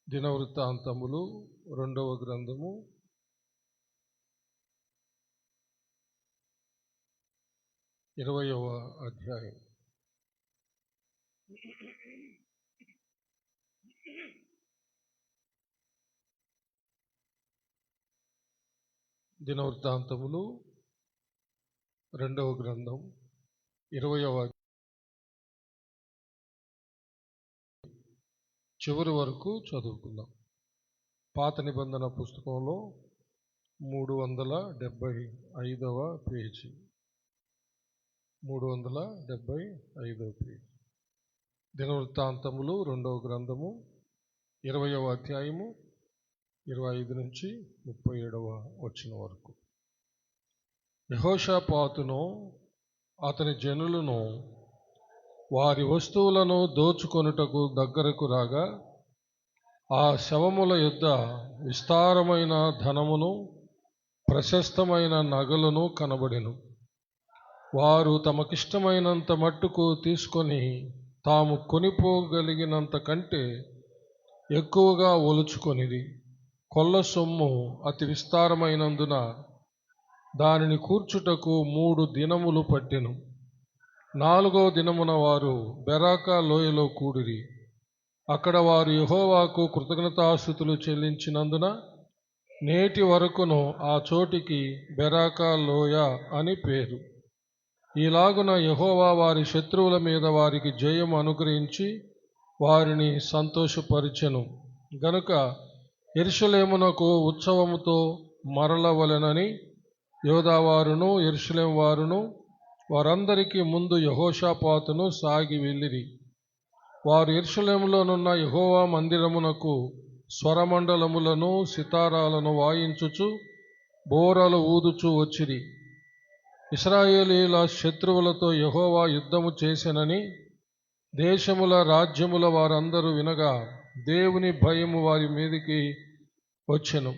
దినవృత్తాంతములు 2వ గ్రంథము 20వ అధ్యాయం. దినవృత్తాంతములు 2వ గ్రంథం 20వ చివరి వరకు చదువుకుందాం. పాత నిబంధన పుస్తకంలో 375వ పేజీ. 375వ పేజీ. దినవృత్తాంతములు 2వ గ్రంథము 20వ అధ్యాయము 25 నుంచి 37వ వచనం వరకు. యెహోషాపాతును అతని జనులను వారి వస్తువులను దోచుకొనుటకు దగ్గరకు రాగా, ఆ శవముల యొద్ద విస్తారమైన ధనమును ప్రశస్తమైన నగలను కనబడెను. వారు తమకిష్టమైనంత మట్టుకు తీసుకొని తాము కొనిపోగలిగినంత కంటే ఎక్కువగా ఒలుచుకొనిది. కొల్ల సొమ్ము అతి విస్తారమైనందున దానిని కూర్చుటకు 3 దినములు పట్టెను. 4వ దినమున వారు బెరాకా లోయలో కూడిరి. అక్కడ వారు యెహోవాకు కృతజ్ఞతాస్తుతులు చెల్లించినందున నేటి వరకును ఆ చోటికి బెరాకా లోయ అని పేరు. ఈలాగున యెహోవా వారి శత్రువుల మీద వారికి జయం అనుగ్రహించి వారిని సంతోషపరిచెను గనుక యెరూషలేమునకు ఉత్సవముతో మరలవలెనని యూదావారును యెరూషలేము వారును వారందరికీ ముందు యెహోషాపాతును సాగి వెళ్ళిరి. వారు యెరూషలేములోనున్న యెహోవా మందిరమునకు స్వరమండలములను సితారాలను వాయించుచు బోరలు ఊదుచూ వచ్చిరి. ఇశ్రాయేలీయుల శత్రువులతో యెహోవా యుద్ధము చేసెనని దేశముల రాజ్యముల వారందరూ వినగా దేవుని భయము వారి మీదికి వచ్చెను.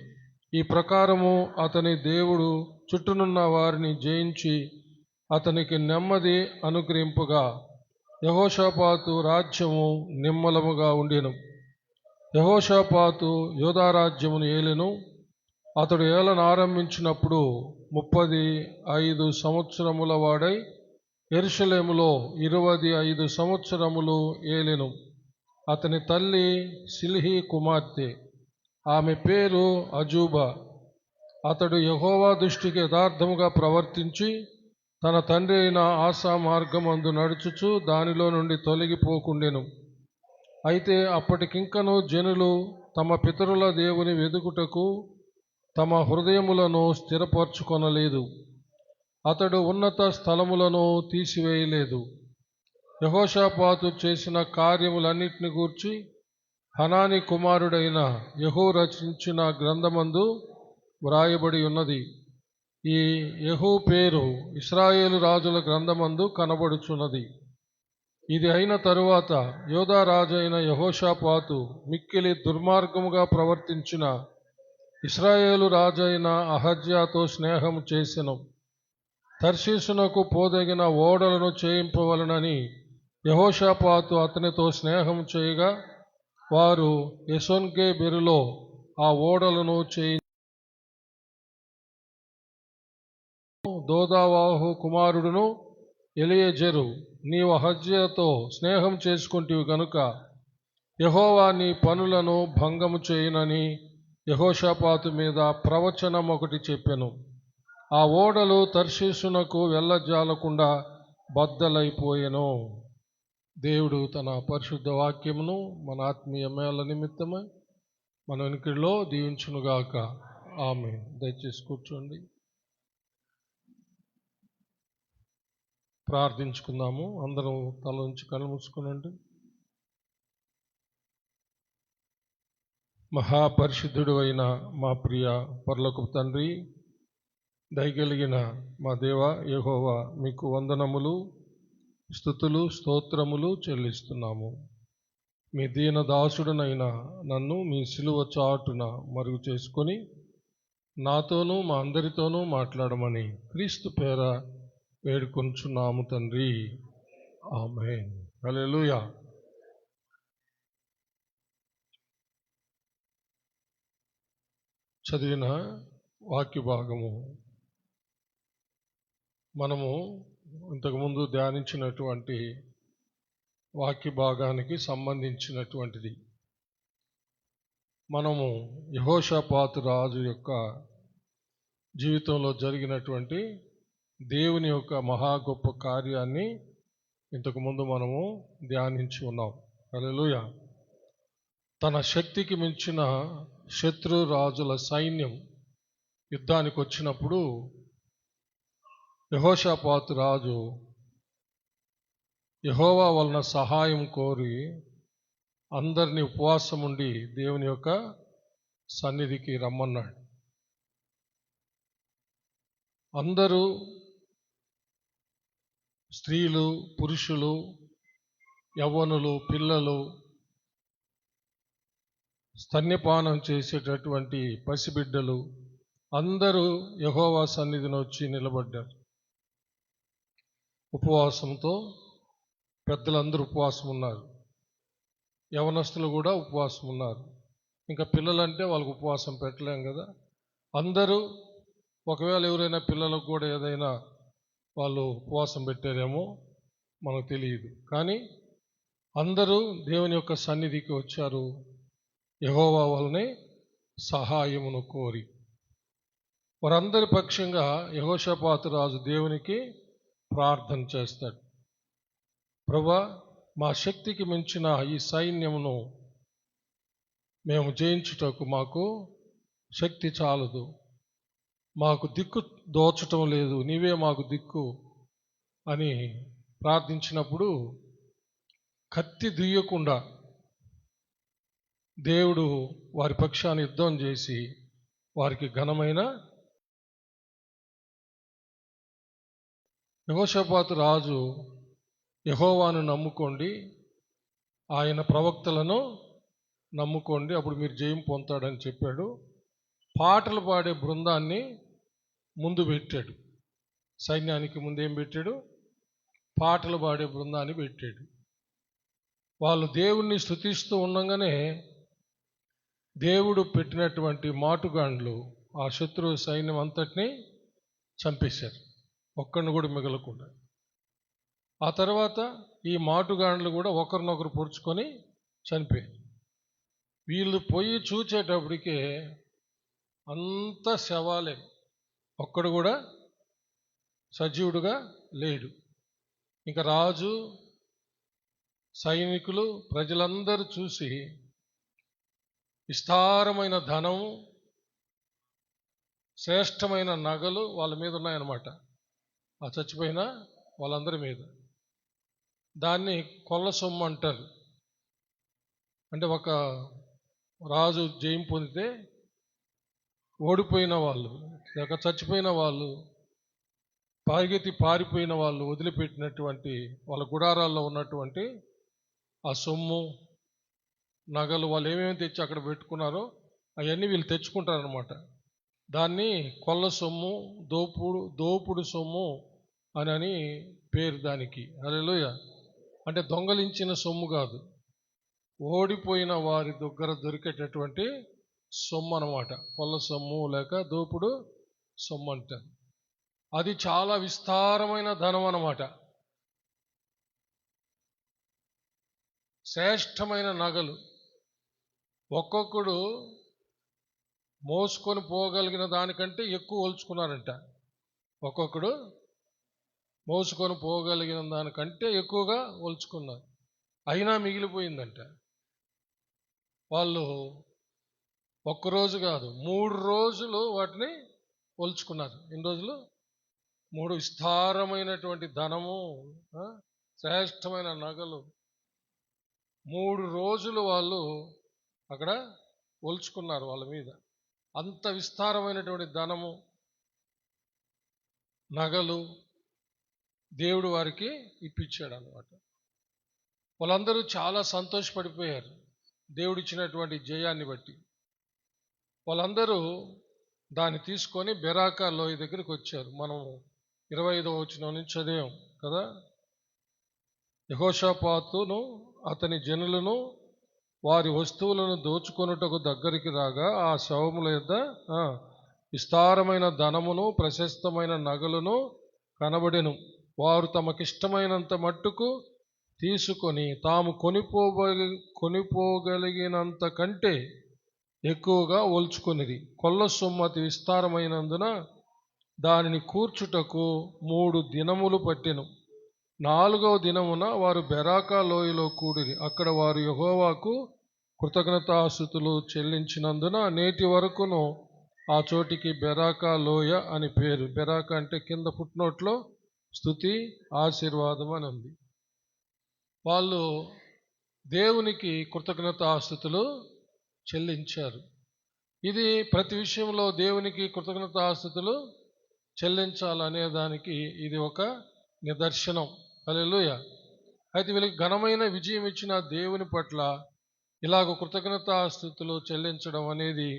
ఈ ప్రకారము అతని దేవుడు చుట్టూనున్న వారిని జయించి అతనికి నెమ్మది అనుగ్రహింపగా యెహోషాపాతు రాజ్యము నిమ్మలముగా ఉండెను. యెహోషాపాతు యూదా రాజ్యమును ఏలెను. అతడు ఏలన ఆరంభించినప్పుడు 35 సంవత్సరముల వాడై యెరూషలేములో 25 సంవత్సరములు ఏలెను. అతని తల్లి షిల్హీ కుమార్తె, ఆమె పేరు అజూబా. అతడు యెహోవా దృష్టికి యథార్థముగా ప్రవర్తించి తన తండ్రి అయిన ఆసా మార్గమందు నడుచుచు దానిలో నుండి తొలగిపోకుండెను. అయితే అప్పటికింకను జనులు తమ పితరుల దేవుని వెదుకుటకు తమ హృదయములను స్థిరపరచుకొనలేదు. అతడు ఉన్నత స్థలములను తీసివేయలేదు. యెహోషాపాతు చేసిన కార్యములన్నిటిని గూర్చి హనాని కుమారుడైన యెహూ రచించిన గ్రంథమందు వ్రాయబడి ఉన్నది. ఈ యెహూ పేరు ఇశ్రాయేలు రాజుల గ్రంథమందు కనబడుచున్నది. ఇది అయిన తరువాత యూదా రాజైన యెహోషాపాతు మిక్కిలి దుర్మార్గముగా ప్రవర్తించిన ఇశ్రాయేలు రాజైన అహజ్యాతో స్నేహం చేసెను. తర్షీషునకు పోదగిన ఓడలను చేయింపవలనని యెహోషాపాతు అతనితో స్నేహం చేయగా వారు ఎసోన్గెబెరులో ఆ ఓడలను దోదావాహు కుమారుడును ఎలియెజరు, నీవు అహజ్యాతో స్నేహం చేసుకుంటివి గనుక యెహోవా నీ పనులను భంగము చేయునని యెహోషాపాతు మీద ప్రవచనం ఒకటి చెప్పెను. ఆ ఓడలు తర్షీషునకు వెళ్ళజాలకుండా బద్దలైపోయెను. దేవుడు తన పరిశుద్ధ వాక్యమును మన ఆత్మీయ మేళ నిమిత్తమై మన వెనుకలో దీవించునుగాక. ఆమేన్. దయచేసి కూర్చోండి, ప్రార్థించుకుందాము. అందరం తల నుంచి కళ్ళు మూసుకునండి. మహాపరిశుద్ధుడు అయిన మా ప్రియ పరలోకపు తండ్రి, దయగలిగిన మా దేవ యెహోవా, మీకు వందనములు, స్తుతులు, స్తోత్రములు చెల్లిస్తున్నాము. మీ దీన దాసుడనైన నన్ను మీ సిలువ చాటున మరుగు చేసుకొని నాతోనూ మా అందరితోనూ మాట్లాడమని క్రీస్తు పేర వేడుకొంచున్నాము తండ్రి. ఆమేన్. హల్లెలూయా. చదివిన వాక్య భాగము మనము ఇంతకుముందు ధ్యానించినటువంటి వాక్య భాగానికి సంబంధించినటువంటిది. మనము యెహోషాపాతు రాజు యొక్క జీవితంలో జరిగినటువంటి దేవుని యొక్క మహా గొప్ప కార్యాన్ని ఇంతకుముందు మనము ధ్యానించి ఉన్నాం. హల్లెలూయా. తన శక్తికి మించిన శత్రు రాజుల సైన్యం యుద్ధానికి వచ్చినప్పుడు యెహోషాపాతు రాజు యెహోవా వలన సహాయం కోరి అందరినీ ఉపవాసం ఉండి దేవుని యొక్క సన్నిధికి రమ్మన్నాడు. అందరూ స్త్రీలు, పురుషులు, యవ్వనులు, పిల్లలు, స్తన్యపానం చేసేటటువంటి పసిబిడ్డలు అందరూ యెహోవా సన్నిధిని వచ్చి నిలబడ్డారు. ఉపవాసంతో పెద్దలందరూ ఉపవాసం ఉన్నారు, యవనస్తులు కూడా ఉపవాసం ఉన్నారు. ఇంకా పిల్లలంటే వాళ్ళకు ఉపవాసం పెట్టలేం కదా. అందరూ ఒకవేళ ఎవరైనా పిల్లలకు కూడా ఏదైనా వాళ్ళు ఉపవాసం పెట్టారేమో మనకు తెలియదు, కానీ అందరూ దేవుని యొక్క సన్నిధికి వచ్చారు యెహోవా వలనే సహాయమును కోరి. వారందరి పక్షంగా యెహోషాపాతు రాజు దేవునికి ప్రార్థన చేస్తాడు. ప్రభువా, మా శక్తికి మించిన ఈ సైన్యమును మేము జయించుటకు మాకు శక్తి చాలదు, మాకు దిక్కు దోచటం లేదు, నీవే మాకు దిక్కు అని ప్రార్థించినప్పుడు కత్తి దుయ్యకుండా దేవుడు వారి పక్షాన్ని యుద్ధం చేసి వారికి ఘనమైన. యెహోషాపాతు రాజు యెహోవాను నమ్ముకోండి, ఆయన ప్రవక్తలను నమ్ముకోండి, అప్పుడు మీరు జయం పొందుతాడని చెప్పాడు. పాటలు పాడే బృందాన్ని ముందు పెట్టాడు. సైన్యానికి ముందేం పెట్టాడు? పాటలు పాడే బృందాన్ని పెట్టాడు. వాళ్ళు దేవుణ్ణి స్తుతిస్తూ ఉండగానే దేవుడు పెట్టినటువంటి మాటుగాండ్లు ఆ శత్రు సైన్యం అంతటినీ చంపేశారు, ఒక్కడిని కూడా మిగలకుండా. ఆ తర్వాత ఈ మాటుగాండ్లు కూడా ఒకరినొకరు పొడుచుకొని చనిపోయారు. వీళ్ళు పోయి చూచేటప్పటికే అంత శవాలే, ఒక్కడు కూడా సజీవుడుగా లేడు. ఇంకా రాజు, సైనికులు, ప్రజలందరూ చూసి విస్తారమైన ధనము, శ్రేష్టమైన నగలు వాళ్ళ మీద ఉన్నాయన్నమాట, ఆ చచ్చిపోయిన వాళ్ళందరి మీద. దాన్ని కొల్ల సొమ్ము అంటారు. అంటే ఒక రాజు జయం పొందితే ఓడిపోయిన వాళ్ళు, లేక చచ్చిపోయిన వాళ్ళు, పరిగెత్తి పారిపోయిన వాళ్ళు వదిలిపెట్టినటువంటి వాళ్ళ గుడారాల్లో ఉన్నటువంటి ఆ సొమ్ము, నగలు, వాళ్ళు ఏమేమి తెచ్చి అక్కడ పెట్టుకున్నారో అవన్నీ వీళ్ళు తెచ్చుకుంటారనమాట. దాన్ని కొల్ల సొమ్ము, దోపుడు సొమ్ము అని పేరు దానికి. హల్లెలూయా. అంటే దొంగలించిన సొమ్ము కాదు, ఓడిపోయిన వారి దగ్గర దొరికేటటువంటి సొమ్ము అనమాట. కొల్ల సొమ్ము లేక దోపుడు సొమ్ము అంటారు. అది చాలా విస్తారమైన ధనం అన్నమాట. శ్రేష్టమైన నగలు, ఒక్కొక్కడు మోసుకొని పోగలిగిన దానికంటే ఎక్కువ ఒలుచుకున్నారంట. ఒక్కొక్కడు మోసుకొని పోగలిగిన దానికంటే ఎక్కువగా ఒలుచుకున్నారు, అయినా మిగిలిపోయిందంట. వాళ్ళు ఒక్కరోజు కాదు 3 రోజులు వాటిని ఒలుచుకున్నారు. ఎన్ని రోజులు? 3. విస్తారమైనటువంటి ధనము, శ్రేష్టమైన నగలు 3 రోజులు వాళ్ళు అక్కడ ఒలుచుకున్నారు వాళ్ళ మీద. అంత విస్తారమైనటువంటి ధనము, నగలు దేవుడు వారికి ఇప్పించాడు అన్నమాట. వాళ్ళందరూ చాలా సంతోషపడిపోయారు దేవుడు ఇచ్చినటువంటి జయాన్ని బట్టి. వాళ్ళందరూ దాన్ని తీసుకొని బెరాకా లోయ దగ్గరికి వచ్చారు. మనం 25వ వచనం నుంచి చదివాం కదా. యెహోషాపాతును అతని జనులను వారి వస్తువులను దోచుకొనుటకు దగ్గరికి రాగా ఆ శవముల యొద్ద విస్తారమైన ధనమును ప్రశస్తమైన నగలును కనబడెను. వారు తమకిష్టమైనంత మట్టుకు తీసుకొని తాము కొనిపోగలిగినంత కంటే ఎక్కువగా ఒల్చుకొనిది. కొల్ల సొమ్ము అతి విస్తారమైనందున దానిని కూర్చుటకు 3 దినములు పట్టెను. 4వ దినమున వారు బెరాకా లోయలో కూడిరి. అక్కడ వారు యెహోవాకు కృతజ్ఞతాస్తుతులు చెల్లించినందున నేటి వరకును ఆ చోటికి బెరాకా లోయ అని పేరు. బెరాకా అంటే కింద ఫుట్నోట్లో స్తుతి ఆశీర్వాదం అని ఉంది. వాళ్ళు దేవునికి కృతజ్ఞతాస్తుతులు చెల్లించారు. ఇది ప్రతి విషయంలో దేవునికి కృతజ్ఞతాస్తుతులు చెల్లించాలనే దానికి ఇది ఒక నిదర్శనం. హల్లెలూయా. అయితే వీళ్ళకి ఘనమైన విజయం ఇచ్చిన దేవుని పట్ల ఇలాగ కృతజ్ఞతాస్తుతులు చెల్లించడం అనేది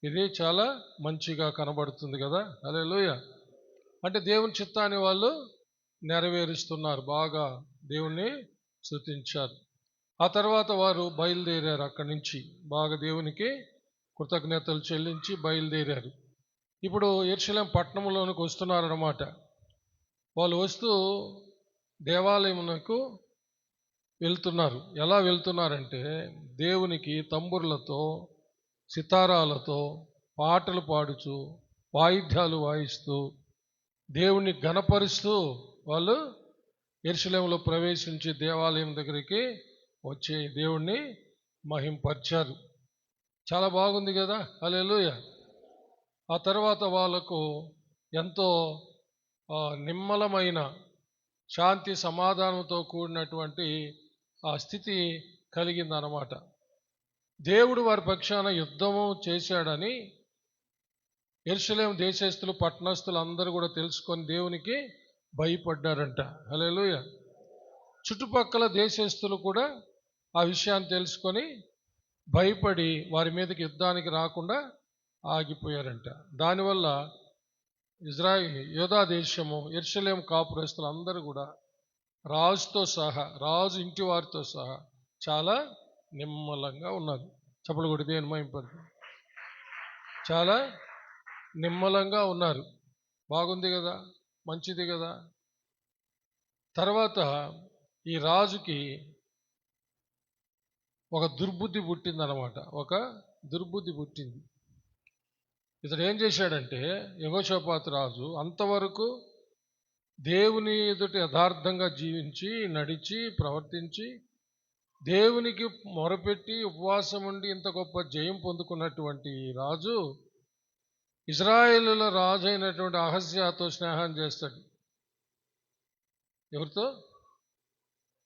ఇది చాలా మంచిగా కనబడుతుంది కదా. హల్లెలూయా. అంటే దేవుని చిత్తాన్ని వాళ్ళు నెరవేరుస్తున్నారు, బాగా దేవుణ్ణి స్తుతించారు. ఆ తర్వాత వారు బయలుదేరారు. అక్కడి నుంచి బాగా దేవునికి కృతజ్ఞతలు చెల్లించి బయలుదేరారు. ఇప్పుడు యెరూషలేము పట్టణంలోనికి వస్తున్నారన్నమాట. వాళ్ళు వస్తూ దేవాలయమునకు వెళ్తున్నారు. ఎలా వెళ్తున్నారంటే దేవునికి తంబుర్లతో సితారాలతో పాటలు పాడుచు వాయిద్యాలు వాయిస్తూ దేవుణ్ణి ఘనపరుస్తూ వాళ్ళు యెరూషలేములో ప్రవేశించి దేవాలయం దగ్గరికి వచ్చి దేవుణ్ణి మహింపరిచారు. చాలా బాగుంది కదా. హల్లెలూయా. ఆ తర్వాత వాళ్ళకు ఎంతో నిమ్మలమైన శాంతి సమాధానంతో కూడినటువంటి ఆ స్థితి కలిగిందన్నమాట. దేవుడు వారి పక్షాన యుద్ధము చేశాడని యెరూషలేము దేశస్థులు పట్టణస్థులు అందరూ కూడా తెలుసుకొని దేవునికి భయపడ్డారంట. హల్లెలూయా. చుట్టుపక్కల దేశస్థులు కూడా ఆ విషయాన్ని తెలుసుకొని భయపడి వారి మీదకి యుద్ధానికి రాకుండా ఆగిపోయారంట. దానివల్ల యూదా దేశము యెరూషలేము కాపురస్తులు అందరూ కూడా రాజుతో సహా, రాజు ఇంటి వారితో సహా చాలా నిమ్మలంగా ఉన్నారు. చప్పలు కొట్టి దేవుని మహింపరుచు. చాలా నిమ్మలంగా ఉన్నారు. బాగుంది కదా, మంచిది కదా. తర్వాత ఈ రాజుకి ఒక దుర్బుద్ధి పుట్టిందనమాట. ఒక దుర్బుద్ధి పుట్టింది. ఇతడు ఏం చేశాడంటే, యెహోషాపాతు రాజు అంతవరకు దేవుని ఎదుట యథార్థంగా జీవించి నడిచి ప్రవర్తించి దేవునికి మొరపెట్టి ఉపవాసం ఉండి ఇంత గొప్ప జయం పొందుకున్నటువంటి రాజు ఇజ్రాయేలుల రాజు అయినటువంటి అహజ్యాతో స్నేహం చేస్తాడు. ఎవరితో?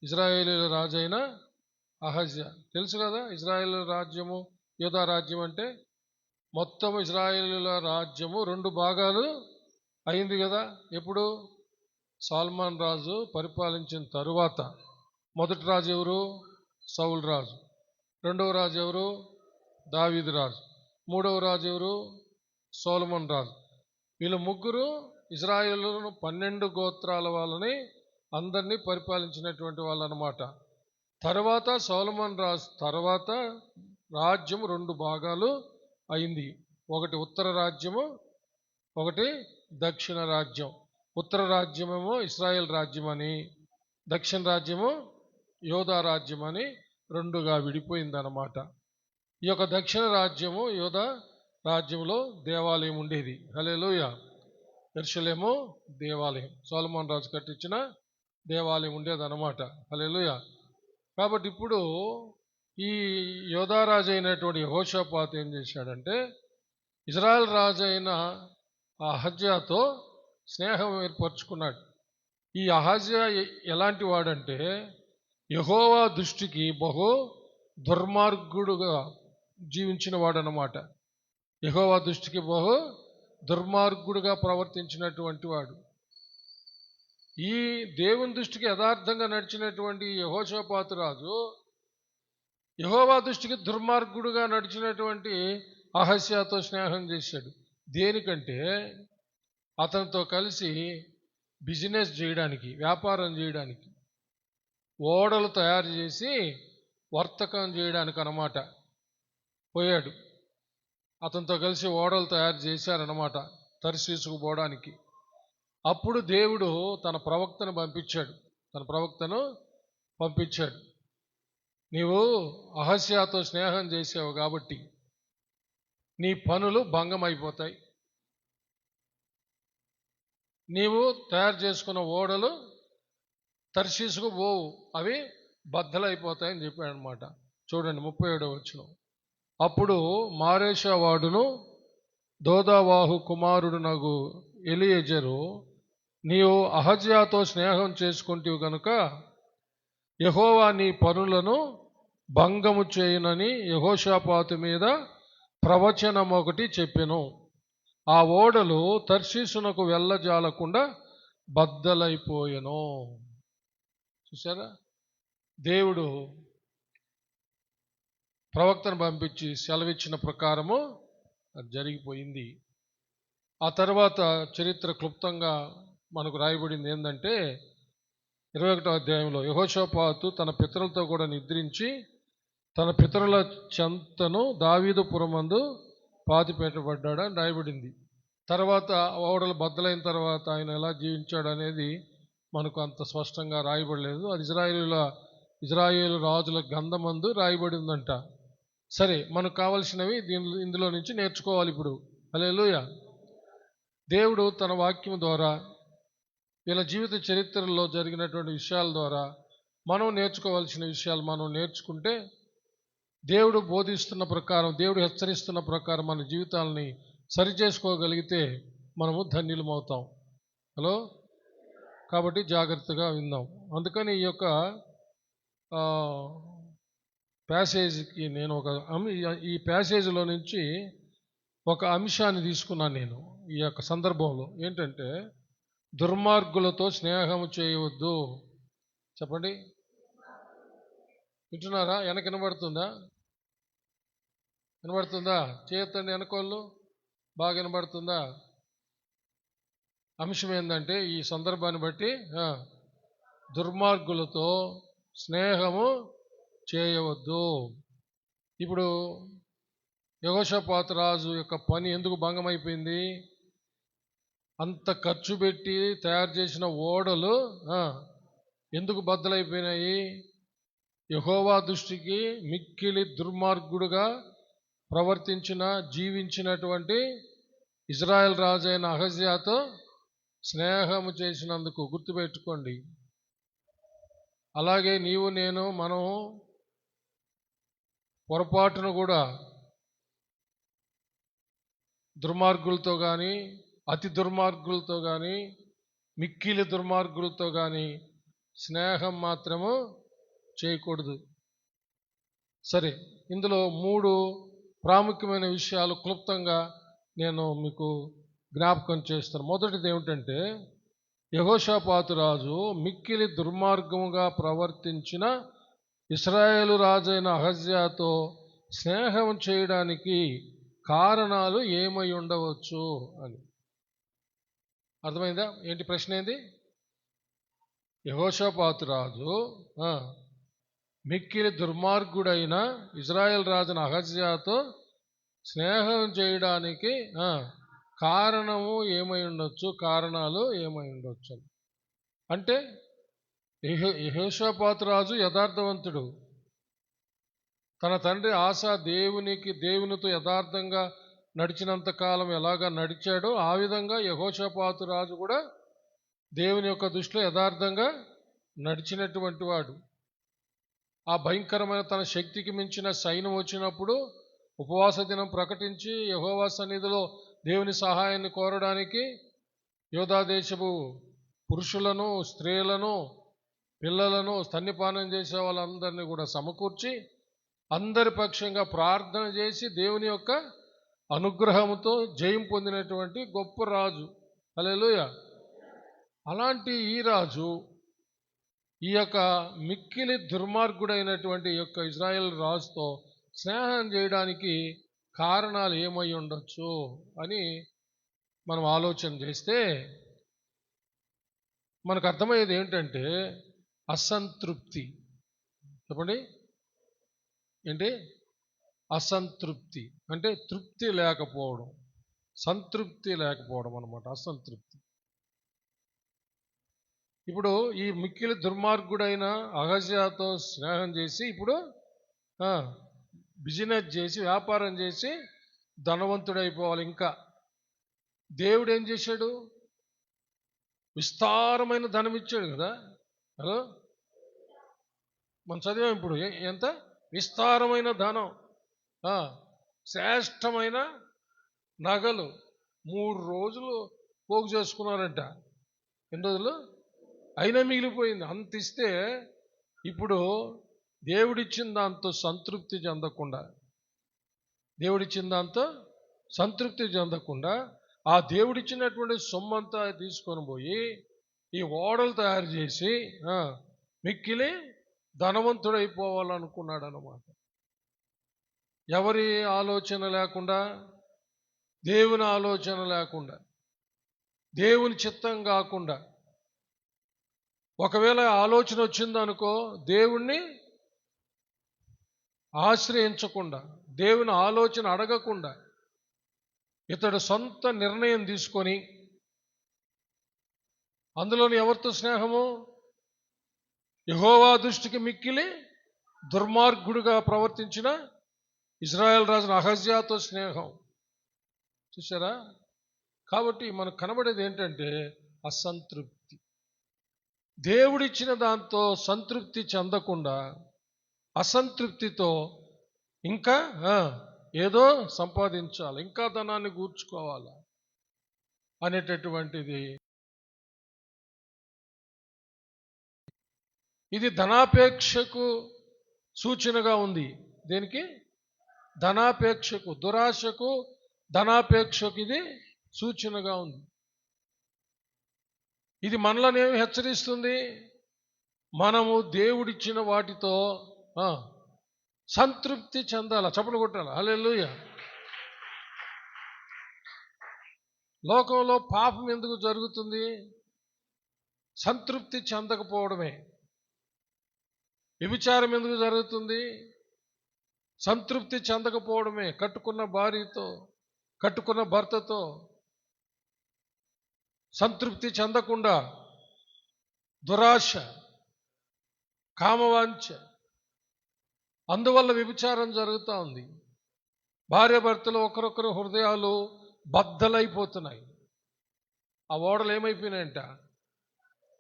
ఇజ్రాయేలుల రాజు అయిన అహజ్యా. తెలుసు కదా ఇజ్రాయేల్ రాజ్యము యూదా రాజ్యం అంటే. మొత్తం ఇజ్రాయేలుల రాజ్యము 2 భాగాలు అయింది కదా. ఎప్పుడు? సాల్మాన్ రాజు పరిపాలించిన తరువాత. మొదటి రాజు ఎవరు? సౌలు రాజు. రెండవ రాజు ఎవరు? దావీదు రాజు. మూడవ రాజు ఎవరు? సొలొమోను రాజు. వీళ్ళు ముగ్గురు ఇజ్రాయేలును 12 గోత్రాల వాళ్ళని అందరినీ పరిపాలించినటువంటి వాళ్ళు అన్నమాట. తర్వాత సొలొమోను రాజు తర్వాత రాజ్యం 2 భాగాలు అయింది. ఒకటి ఉత్తర రాజ్యము, ఒకటి దక్షిణ రాజ్యం. ఉత్తర రాజ్యమేమో ఇశ్రాయేల్ రాజ్యం అని, దక్షిణ రాజ్యము యూదా రాజ్యం అని 2గా విడిపోయిందన్నమాట. ఈ యొక్క దక్షిణ రాజ్యము యూదా రాజ్యంలో దేవాలయం ఉండేది. హల్లెలూయా. యెరూషలేము దేవాలయం సొలొమోను రాజు కట్టించిన దేవాలయం ఉండేదన్నమాట. హల్లెలూయా. కాబట్టి ఇప్పుడు ఈ యూదా రాజు అయినటువంటి యెహోషాపాతు ఏం చేశాడంటే ఇజ్రాయెల్ రాజు అయిన అహజ్యాతో స్నేహం ఏర్పరచుకున్నాడు. ఈ అహజ్యా ఎలాంటి వాడంటే యెహోవా దృష్టికి బహు దుర్మార్గుడుగా జీవించిన వాడనమాట. యెహోవా దృష్టికి బహు దుర్మార్గుడుగా ప్రవర్తించినటువంటి వాడు. ఈ దేవుని దృష్టికి యథార్థంగా నడిచినటువంటి యెహోషాపాతు రాజు యెహోవా దృష్టికి దుర్మార్గుడుగా నడిచినటువంటి అహజ్యాతో స్నేహం చేశాడు. దేనికంటే అతనితో కలిసి బిజినెస్ చేయడానికి, వ్యాపారం చేయడానికి ఓడలు తయారు చేసి వర్తకం చేయడానికి అన్నమాట పోయాడు. అతనితో కలిసి ఓడలు తయారు చేశారన్నమాట తర్షీసుకు పోవడానికి. అప్పుడు దేవుడు తన ప్రవక్తను పంపించాడు. నీవు అహస్యాతో స్నేహం చేసావు కాబట్టి నీ పనులు భంగం అయిపోతాయి. నీవు తయారు చేసుకున్న ఓడలు తర్షీసుకు పోవు, అవి బద్దలైపోతాయని చెప్పాడు అనమాట. చూడండి 37వ వచనం. అప్పుడు మారేషా వాడును దోదావాహు కుమారుడునగు ఎలియెజరు, నీవు అహజ్యాతో స్నేహం చేసుకుంటేవు గనుక యెహోవా నీ పనులను భంగము చేయునని యెహోషాపాతు మీద ప్రవచనం ఒకటి చెప్పెను. ఆ ఓడలు తర్షీసునకు వెళ్ళజాలకుండా బద్దలైపోయెను. చూసారా, దేవుడు ప్రవక్తను పంపించి సెలవిచ్చిన ప్రకారము అది జరిగిపోయింది. ఆ తర్వాత చరిత్ర క్లుప్తంగా మనకు రాయబడింది ఏంటంటే 21వ అధ్యాయంలో యెహోషాపాతు తన పితరులతో కూడా నిద్రించి తన పితరుల చెంతను దావీదు పురమందు పాతిపెట్టబడ్డాడని రాయబడింది. తర్వాత ఓడలు బద్దలైన తర్వాత ఆయన ఎలా జీవించాడు అనేది మనకు అంత స్పష్టంగా రాయబడలేదు. అది ఇజ్రాయేలు రాజుల గ్రంథమందు రాయబడిందంట. సరే, మనకు కావలసినవి ఇందులో నుంచి నేర్చుకోవాలి ఇప్పుడు. హల్లెలూయా. దేవుడు తన వాక్యం ద్వారా వీళ్ళ జీవిత చరిత్రలో జరిగినటువంటి విషయాల ద్వారా మనం నేర్చుకోవాల్సిన విషయాలు మనం నేర్చుకుంటే, దేవుడు బోధిస్తున్న ప్రకారం, దేవుడు హెచ్చరిస్తున్న ప్రకారం మన జీవితాలని సరిచేసుకోగలిగితే మనము ధన్యులమవుతాం. హలో, కాబట్టి జాగ్రత్తగా విందాం. అందుకని ఈ యొక్క ప్యాసేజ్కి నేను ఈ ప్యాసేజ్లో నుంచి ఒక అంశాన్ని తీసుకున్నాను నేను ఈ యొక్క సందర్భంలో. ఏంటంటే, దుర్మార్గులతో స్నేహము చేయవద్దు. చెప్పండి, వింటున్నారా? వినబడుతుందా? చేయొద్దండి వెనకోళ్ళు. బాగా వినబడుతుందా? అంశం ఏంటంటే, ఈ సందర్భాన్ని బట్టి దుర్మార్గులతో స్నేహము చేయవద్దు. ఇప్పుడు యెహోషాపాతు రాజు యొక్క పని ఎందుకు భంగమైపోయింది? అంత ఖర్చు పెట్టి తయారు చేసిన ఓడలు ఎందుకు బద్దలైపోయినాయి? యెహోవా దృష్టికి మిక్కిలి దుర్మార్గుడుగా జీవించినటువంటి ఇజ్రాయెల్ రాజు అయిన అహజ్యాతో స్నేహము చేసినందుకు. గుర్తుపెట్టుకోండి. అలాగే మనం పొరపాటును కూడా దుర్మార్గులతో కానీ, అతి దుర్మార్గులతో కానీ, మిక్కిలి దుర్మార్గులతో కానీ స్నేహం మాత్రము చేయకూడదు. సరే, ఇందులో 3 ప్రాముఖ్యమైన విషయాలు క్లుప్తంగా నేను మీకు జ్ఞాపకం చేస్తాను. మొదటిది ఏమిటంటే, యెహోషాపాతు రాజు మిక్కిలి దుర్మార్గముగా ప్రవర్తించిన ఇశ్రాయేలు రాజైన అహజ్యాతో స్నేహం చేయడానికి కారణాలు ఏమై ఉండవచ్చు అని. అర్థమైందా? ఏంటి ప్రశ్న? ఏంది? యెహోషాపాతు రాజు మిక్కిలి దుర్మార్గుడైన ఇజ్రాయెల్ రాజున అహజ్యాతో స్నేహం చేయడానికి కారణాలు ఏమై ఉండొచ్చు అంటే, యెహోషాపాతు రాజు యథార్థవంతుడు. తన తండ్రి ఆసా దేవునితో యథార్థంగా నడిచినంత కాలం ఎలాగా నడిచాడో ఆ విధంగా యెహోషాపాతు రాజు కూడా దేవుని యొక్క దృష్టిలో యథార్థంగా నడిచినటువంటి వాడు. ఆ భయంకరమైన తన శక్తికి మించిన సైన్యం వచ్చినప్పుడు ఉపవాస దినం ప్రకటించి యెహోవా సన్నిధిలో దేవుని సహాయాన్ని కోరడానికి యోధా దేశపు పురుషులను, స్త్రీలను, పిల్లలను, స్తన్యపానం చేసే వాళ్ళందరినీ కూడా సమకూర్చి అందరి పక్షంగా ప్రార్థన చేసి దేవుని యొక్క అనుగ్రహంతో జయం పొందినటువంటి గొప్ప రాజు. హల్లెలూయా. అలాంటి ఈ రాజు ఈ యొక్క మిక్కిలి దుర్మార్గుడైనటువంటి యొక్క ఇజ్రాయెల్ రాజుతో స్నేహం చేయడానికి కారణాలు ఏమై ఉండొచ్చు అని మనం ఆలోచన చేస్తే మనకు అర్థమయ్యేది ఏంటంటే, అసంతృప్తి. చెప్పండి, ఏంటి? అసంతృప్తి అంటే తృప్తి లేకపోవడం, సంతృప్తి లేకపోవడం అన్నమాట, అసంతృప్తి. ఇప్పుడు ఈ మిక్కిలి దుర్మార్గుడైన అహజ్యాతో స్నేహం చేసి ఇప్పుడు బిజినెస్ చేసి వ్యాపారం చేసి ధనవంతుడైపోవాలి. ఇంకా దేవుడు ఏం చేశాడు? విస్తారమైన ధనం ఇచ్చాడు కదా. హలో, మనం చదివాం ఇప్పుడు. ఎంత విస్తారమైన ధనం, శ్రేష్టమైన నగలు. 3 రోజులు పోగు చేసుకున్నారంట. ఎన్ని రోజులు అయినా మిగిలిపోయింది. అంత ఇస్తే ఇప్పుడు దేవుడిచ్చిన దాంతో సంతృప్తి చెందకుండా, ఆ దేవుడిచ్చినటువంటి సొమ్మంతా తీసుకొని పోయి ఈ ఓడలు తయారు చేసి మిక్కిలి ధనవంతుడైపోవాలనుకున్నాడు అన్నమాట. ఎవరి ఆలోచన లేకుండా, దేవుని ఆలోచన లేకుండా, దేవుని చిత్తం కాకుండా, ఒకవేళ ఆలోచన వచ్చిందనుకో దేవుణ్ణి ఆశ్రయించకుండా, దేవుని ఆలోచన అడగకుండా ఇతడు సొంత నిర్ణయం తీసుకొని, అందులోని ఎవరితో స్నేహము? యెహోవా దృష్టికి మిక్కిలి దుర్మార్గుడిగా ప్రవర్తించిన ఇజ్రాయెల్ రాజున అహజ్యాతో స్నేహం. చూసారా? కాబట్టి మనకు కనబడేది ఏంటంటే అసంతృప్తి. దేవుడిచ్చిన దాంతో సంతృప్తి చెందకుండా అసంతృప్తితో ఇంకా ఏదో సంపాదించాలి, ఇంకా ధనాన్ని కూర్చుకోవాలి అనేటటువంటిది. ఇది ధనాపేక్షకు సూచనగా ఉంది. దేనికి? ధనాపేక్షకు, దురాశకు, ధనాపేక్షకు ఇది సూచనగా ఉంది. ఇది మనల్ని ఏమి హెచ్చరిస్తుంది? మనము దేవుడిచ్చిన వాటితో సంతృప్తి చెందాల. చప్పలు కొట్టాలి. హల్లెలూయా. లోకంలో పాపం ఎందుకు జరుగుతుంది? సంతృప్తి చెందకపోవడమే. వ్యభిచారం ఎందుకు జరుగుతుంది? సంతృప్తి చెందకపోవడమే. కట్టుకున్న భార్యతో, కట్టుకున్న భర్తతో సంతృప్తి చెందకుండా దురాశ, కామవాంఛ, అందువల్ల వ్యభిచారం జరుగుతూ ఉంది. భార్యాభర్తలు ఒకరొకరు హృదయాలు బద్దలైపోతున్నాయి. ఆ ఓడలు ఏమైపోయినాయంట?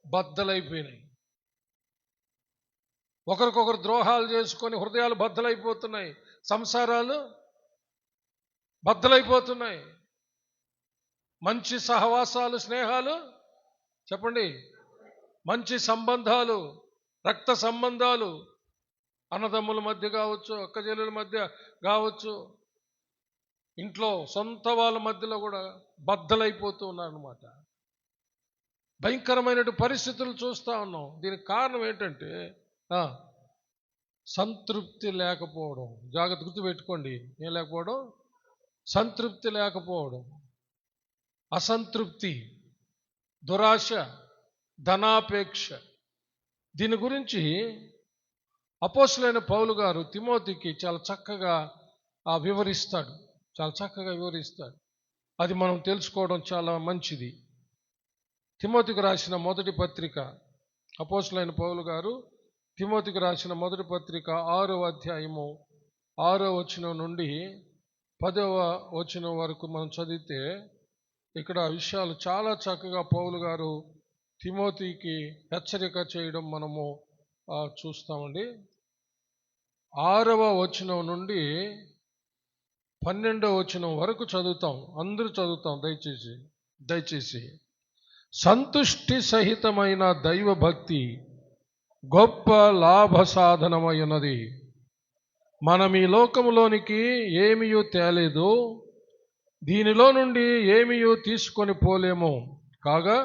బద్దలైపోయినాయి. ఒకరికొకరు ద్రోహాలు చేసుకొని హృదయాలు బద్దలైపోతున్నాయి, సంసారాలు బద్దలైపోతున్నాయి. మంచి సహవాసాలు, స్నేహాలు, చెప్పండి, మంచి సంబంధాలు, రక్త సంబంధాలు, అన్నదమ్ముల మధ్య కావచ్చు, అక్కచెల్లెల మధ్య కావచ్చు, ఇంట్లో సొంత వాళ్ళ మధ్యలో కూడా బద్దలైపోతూ ఉన్నారన్నమాట. భయంకరమైన పరిస్థితులు చూస్తూ ఉన్నాం. దీనికి కారణం ఏంటంటే సంతృప్తి లేకపోవడం. జాగ్రత్త గుర్తుపెట్టుకోండి. ఏం లేకపోవడం? సంతృప్తి లేకపోవడం, అసంతృప్తి, దురాశ, ధనాపేక్ష. దీని గురించి అపోస్తలుడైన పౌలు గారు తిమోతికి చాలా చక్కగా వివరిస్తాడు. అది మనం తెలుసుకోవడం చాలా మంచిది. తిమోతికి రాసిన మొదటి పత్రిక, అపోస్తలుడైన పౌలు గారు తిమోతికి రాసిన మొదటి పత్రిక 6వ అధ్యాయము 6వ వచనం నుండి 10వ వచనం వరకు మనం చదివితే ఇక్కడ విషయాలు చాలా చక్కగా పౌలు గారు తిమోతికి హెచ్చరిక చేయడం మనము చూస్తామండి. 6వ వచనం నుండి 12వ వచనం వరకు చదువుతాం. అందరూ చదువుతాం దయచేసి. సంతుష్టి సహితమైన దైవ భక్తి గొప్ప లాభ సాధనమైనది. మనం ఈ లోకంలోనికి ఏమీయూ తేలేదు, దీనిలో నుండి ఏమీయూ తీసుకొని పోలేము. కాగా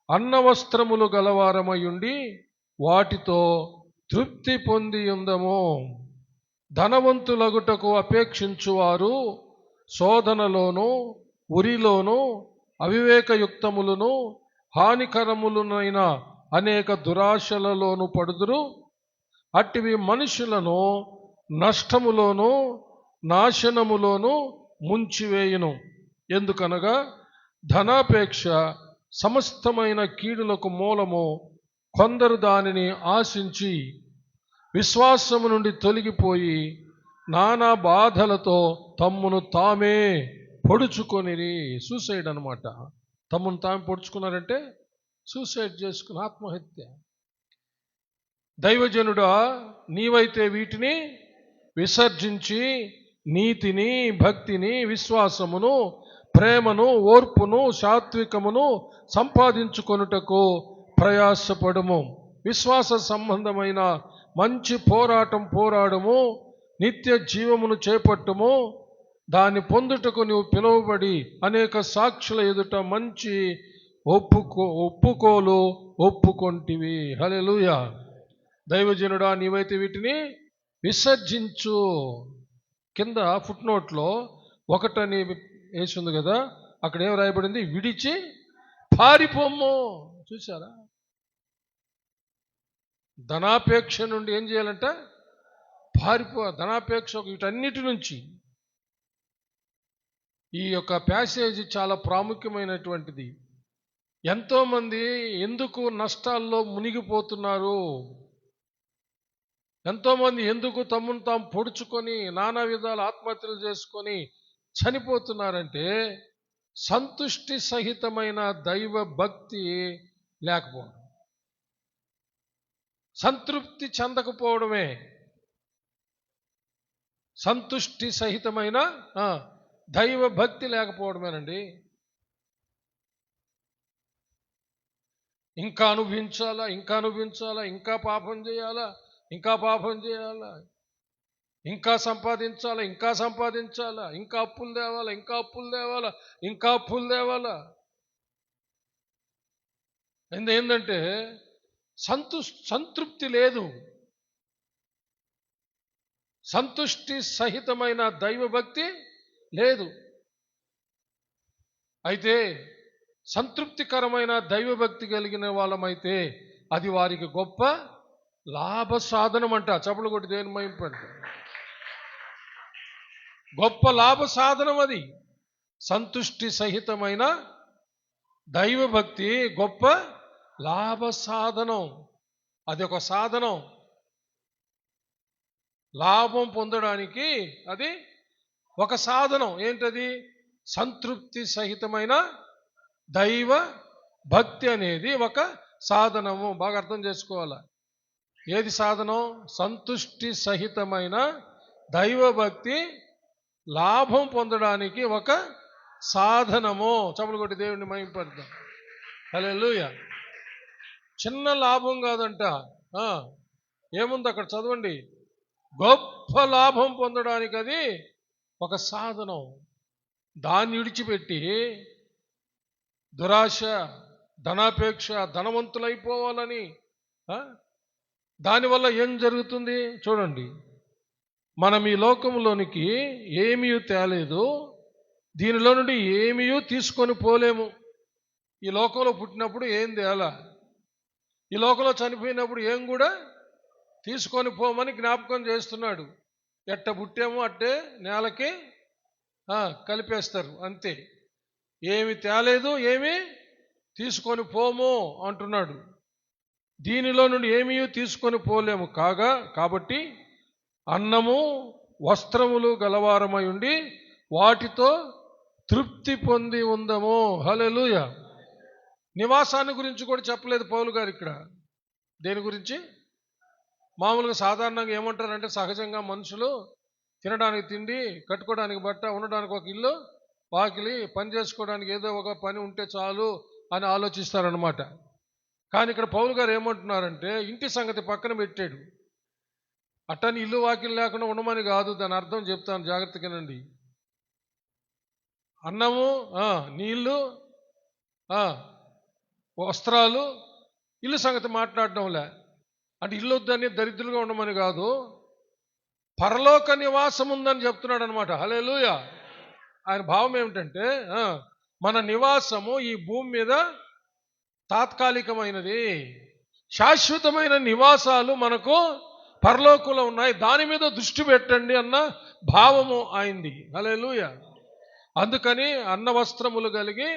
అన్నవస్త్రములు గలవారమయుండి వాటితో తృప్తి పొంది ఉందము. ధనవంతులగుటకు అపేక్షించువారు శోధనలోను, ఉరిలోను, అవివేకయుక్తములను, హానికరములనైన అనేక దురాశలలోను పడుదురు. అట్టివి మనుషులను నష్టములోను నాశనములోను ముంచివేయును. ఎందుకనగా ధనాపేక్ష సమస్తమైన కీడులకు మూలము. కొందరు దానిని ఆశించి విశ్వాసము నుండి తొలగిపోయి నానా బాధలతో తమ్మును తామే పొడుచుకొనిరి. సూసైడ్ అనమాట. తమ్మును తాము పొడుచుకున్నారంటే సూసైడ్ చేసుకుని ఆత్మహత్య. దైవజనుడా, నీవైతే వీటిని విసర్జించి నీతిని, భక్తిని, విశ్వాసమును, ప్రేమను, ఓర్పును, సాత్వికమును సంపాదించుకొనుటకు ప్రయాసపడుము. విశ్వాస సంబంధమైన మంచి పోరాటం పోరాడము. నిత్య జీవమును చేపట్టుము. దాన్ని పొందుటకు నువ్వు పిలువబడి అనేక సాక్షుల ఎదుట మంచి ఒప్పుకోలు ఒప్పుకొంటివి. హల్లెలూయా. దైవజనుడా, నీవైతే వీటిని విసర్జించు. కింద ఫుట్నోట్లో ఒకటని వేసింది కదా, అక్కడ ఏం రాయబడింది? విడిచి పారిపోము. చూసారా? ధనాపేక్ష నుండి ఏం చేయాలంట? ధనాపేక్ష వీటన్నిటి నుంచి. ఈ యొక్క ప్యాసేజ్ చాలా ప్రాముఖ్యమైనటువంటిది. ఎంతోమంది ఎందుకు నష్టాల్లో మునిగిపోతున్నారు, ఎంతోమంది ఎందుకు తమ్మును తాము పొడుచుకొని నానా విధాల ఆత్మహత్యలు చేసుకొని చనిపోతున్నారంటే సంతుష్టి సహితమైన దైవ భక్తి లేకపోవడం, సంతృప్తి చెందకపోవడమే. సంతుష్టి సహితమైన దైవ భక్తి లేకపోవడమేనండి. ఇంకా అనుభవించాలా, ఇంకా అనుభవించాలా, ఇంకా పాపం చేయాలా, ఇంకా పాపం చేయాలా, ఇంకా సంపాదించాలా, ఇంకా సంపాదించాలా, ఇంకా అప్పులు తేవాలా, ఇంకా అప్పులు తేవాలా, ఇంకా అప్పులు తేవాలా. ఏంటంటే సంతృప్తి లేదు. సంతుష్టి సహితమైన దైవభక్తి లేదు. అయితే సంతృప్తికరమైన దైవభక్తి కలిగిన వాళ్ళమైతే అది వారికి గొప్ప లాభ సాధనం అంట. చప్పలు కొట్టి దేని మహింపంట. గొప్ప లాభ సాధనం అది. సంతుష్టి సహితమైన దైవభక్తి గొప్ప లాభ సాధనం. అది ఒక సాధనం. లాభం పొందడానికి అది ఒక సాధనం. ఏంటది? సంతృప్తి సహితమైన దైవ భక్తి అనేది ఒక సాధనము. బాగా అర్థం చేసుకోవాలి. ఏది సాధనం? సంతుష్టి సహితమైన దైవ భక్తి లాభం పొందడానికి ఒక సాధనము. చప్పలు కొట్టి దేవుడిని మహింపడతాం. హల్లెలూయా. చిన్న లాభం కాదంట. ఏముంది అక్కడ? చదవండి. గొప్ప లాభం పొందడానికి అది ఒక సాధనం. దాన్ని విడిచిపెట్టి దురాశ, ధనాపేక్ష, ధనవంతులైపోవాలని, దానివల్ల ఏం జరుగుతుంది చూడండి. మనం ఈ లోకంలోనికి ఏమీ తేలేదు, దీనిలో నుండి ఏమీ తీసుకొని పోలేము. ఈ లోకంలో పుట్టినప్పుడు ఏం తేలా, ఈ లోకంలో చనిపోయినప్పుడు ఏం కూడా తీసుకొని పోమని జ్ఞాపకం చేస్తున్నాడు. ఎట్ట పుట్టామో అట్టే నేలకి కలిపేస్తారు, అంతే. ఏమి తేలేదు, ఏమి తీసుకొని పోము అంటున్నాడు. దీనిలో నుండి ఏమీ తీసుకొని పోలేము కాబట్టి అన్నము వస్త్రములు గలవారమై ఉండి వాటితో తృప్తి పొంది ఉందము. హల్లెలూయా. నివాసాన్ని గురించి కూడా చెప్పలేదు పౌలు గారు ఇక్కడ. దేని గురించి? మామూలుగా సాధారణంగా ఏమంటారంటే, సహజంగా మనుషులు తినడానికి తిండి, కట్టుకోవడానికి బట్ట, ఉండడానికి ఒక ఇల్లు, వాకిలి, పని చేసుకోవడానికి ఏదో ఒక పని ఉంటే చాలు అని ఆలోచిస్తారనమాట. కానీ ఇక్కడ పౌలు గారు ఏమంటున్నారంటే, ఇంటి సంగతి పక్కన పెట్టాడు. అట్టని ఇల్లు వాకిలి లేకుండా ఉండమని కాదు. దాని అర్థం చెప్తాను, జాగ్రత్తగానండి. అన్నము, నీళ్ళు, వస్త్రాలు, ఇల్లు సంగతి మాట్లాడడంలే. అంటే ఇల్లు వద్దని దరిద్రులుగా ఉండమని కాదు, పరలోక నివాసం ఉందని చెప్తున్నాడు అనమాట. హల్లెలూయా. ఆయన భావం ఏమిటంటే, మన నివాసము ఈ భూమి మీద తాత్కాలికమైనది. శాశ్వతమైన నివాసాలు మనకు పరలోకంలో ఉన్నాయి, దాని మీద దృష్టి పెట్టండి అన్న భావము ఆయనది. హల్లెలూయా. అందుకని అన్న వస్త్రములు కలిగి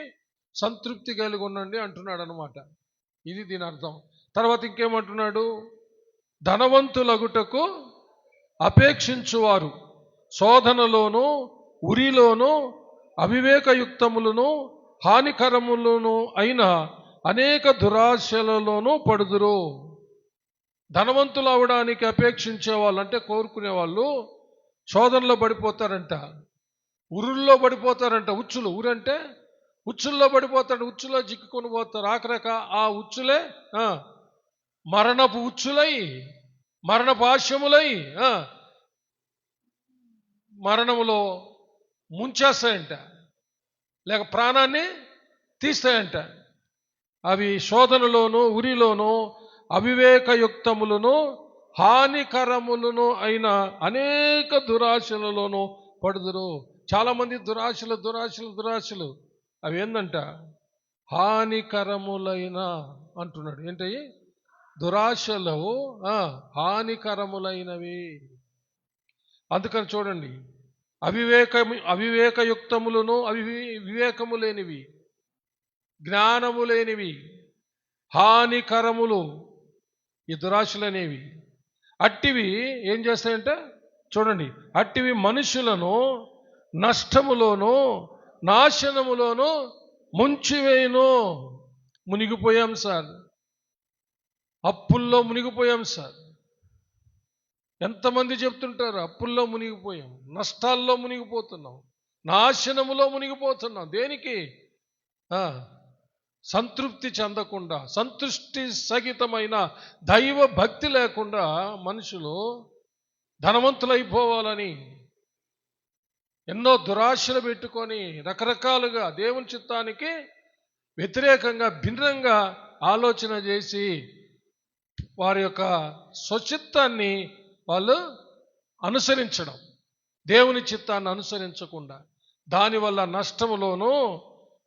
సంతృప్తి కలిగి ఉండండి అంటున్నాడు అనమాట. ఇది దీని అర్థం. తర్వాత ఇంకేమంటున్నాడు? ధనవంతులగుటకు అపేక్షించువారు శోధనలోను ఉరిలోను అవివేకయుక్తములను హానికరములను అయిన అనేక దురాశలలోనూ పడుదురు. ధనవంతులు అవడానికి అపేక్షించే వాళ్ళు అంటే కోరుకునే వాళ్ళు శోధనలో పడిపోతారంట, ఉరుల్లో పడిపోతారంట. ఉచ్చులు, ఊరంటే ఉచ్చుల్లో పడిపోతాడు, ఉచ్చులో చిక్కుకొని పోతారు. ఆఖరక ఆ ఉచ్చులే మరణపు ఉచ్చులై, మరణపు ఆశయములై మరణములో ముంచేస్తాయంట, లేక ప్రాణాన్ని తీస్తాయంట. అవి శోధనలోను ఉరిలోను అవివేకయుక్తములను హానికరములను అయిన అనేక దురాశలలోనూ పడుదురు. చాలామంది దురాశలు అవి ఏందంట? హానికరములైన అంటున్నాడు. ఏంటి దురాశలు? హానికరములైనవి. అందుకని చూడండి, అవివేకయుక్తములను వివేకము లేనివి, జ్ఞానము లేనివి, హానికరములు ఈ దురాశలు అనేవి. అట్టివి ఏం చేస్తాయంటే చూడండి, అట్టివి మనుషులను నష్టములోను నాశనములోను ముంచివేయును. మునిగిపోయాం సార్, అప్పుల్లో మునిగిపోయాం సార్. ఎంతమంది చెప్తుంటారు? అప్పుల్లో మునిగిపోయాం, నష్టాల్లో మునిగిపోతున్నాం, నాశనములో మునిగిపోతున్నాం. దేనికి? సంతృప్తి చెందకుండా, సంతృష్టి సహితమైన దైవ భక్తి లేకుండా మనుషులు ధనవంతులైపోవాలని ఎన్నో దురాశలు పెట్టుకొని రకరకాలుగా దేవుని చిత్తానికి వ్యతిరేకంగా భిన్నంగా ఆలోచన చేసి వారి యొక్క స్వచిత్తాన్ని వాళ్ళు అనుసరించడం, దేవుని చిత్తాన్ని అనుసరించకుండా దానివల్ల నష్టములోనూ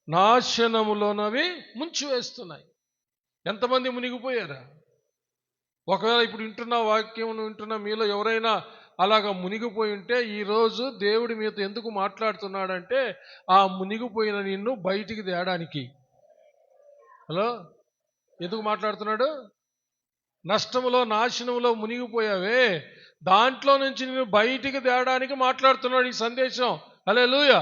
నాశనములోనవి ముంచివేస్తున్నాయి. ఎంతమంది మునిగిపోయారా? ఒకవేళ ఇప్పుడు వింటున్న వాక్యం వింటున్న మీలో ఎవరైనా అలాగ మునిగిపోయి ఉంటే ఈరోజు దేవుడి మీతో ఎందుకు మాట్లాడుతున్నాడంటే ఆ మునిగిపోయిన నిన్ను బయటికి తేడానికి. హలో, ఎందుకు మాట్లాడుతున్నాడు? నష్టములో నాశనములో మునిగిపోయావే, దాంట్లో నుంచి నేను బయటికి తేడానికి మాట్లాడుతున్నాడు ఈ సందేశం. హల్లెలూయా.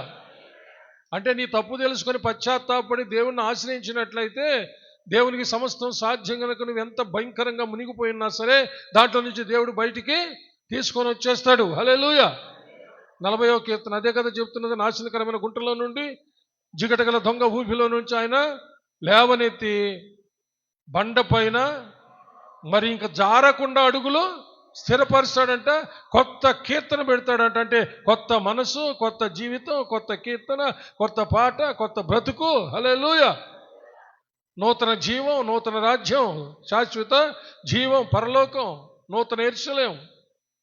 అంటే నీ తప్పు తెలుసుకొని పశ్చాత్తాపడి దేవుణ్ణి ఆశ్రయించినట్లయితే దేవునికి సమస్తం సాధ్యం కనుక నువ్వు ఎంత భయంకరంగా మునిగిపోయినా సరే దాంట్లో నుంచి దేవుడు బయటికి తీసుకొని వచ్చేస్తాడు. హల్లెలూయా. 40వ కీర్తన అదే కదా చెప్తున్నది. నాశనకరమైన గుంటలో నుండి జిగటగల దొంగ ఊపిలో నుంచి ఆయన లేవనెత్తి బండపైన మరి ఇంకా జారకుండా అడుగులు స్థిరపరుస్తాడంట. కొత్త కీర్తన పెడతాడంట. అంటే కొత్త మనసు, కొత్త జీవితం, కొత్త కీర్తన, కొత్త పాట, కొత్త బ్రతుకు. హల్లెలూయా. నూతన జీవం, నూతన రాజ్యం, శాశ్వత జీవం, పరలోకం, నూతన యెరూషలేము,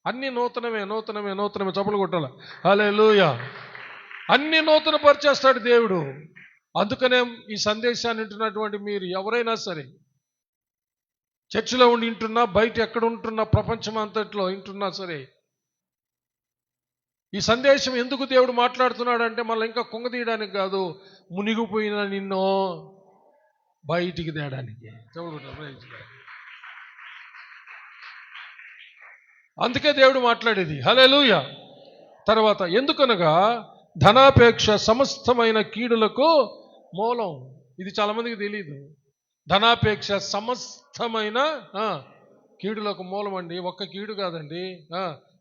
అన్ని నూతనమే నూతనమే నూతనమే. చప్పులు కొట్టాల. హల్లెలూయా. అన్ని నూతన పరిచేస్తాడు దేవుడు. అందుకనే ఈ సందేశాన్ని వింటున్నటువంటి మీరు ఎవరైనా సరే, చర్చిలో ఉండి వింటున్నా, బయట ఎక్కడ ఉంటున్నా, ప్రపంచం అంతట్లో వింటున్నా సరే, ఈ సందేశం ఎందుకు దేవుడు మాట్లాడుతున్నాడంటే మళ్ళీ ఇంకా కుంగదీయడానికి కాదు, మునిగిపోయిన నిన్ను బయటికి తేయడానికి. అందుకే దేవుడు మాట్లాడేది. హల్లెలూయా. తర్వాత ఎందుకనగా ధనాపేక్ష సమస్తమైన కీడులకు మూలం. ఇది చాలా మందికి తెలియదు. ధనాపేక్ష సమస్తమైన కీడులకు మూలం అండి. ఒక్క కీడు కాదండి,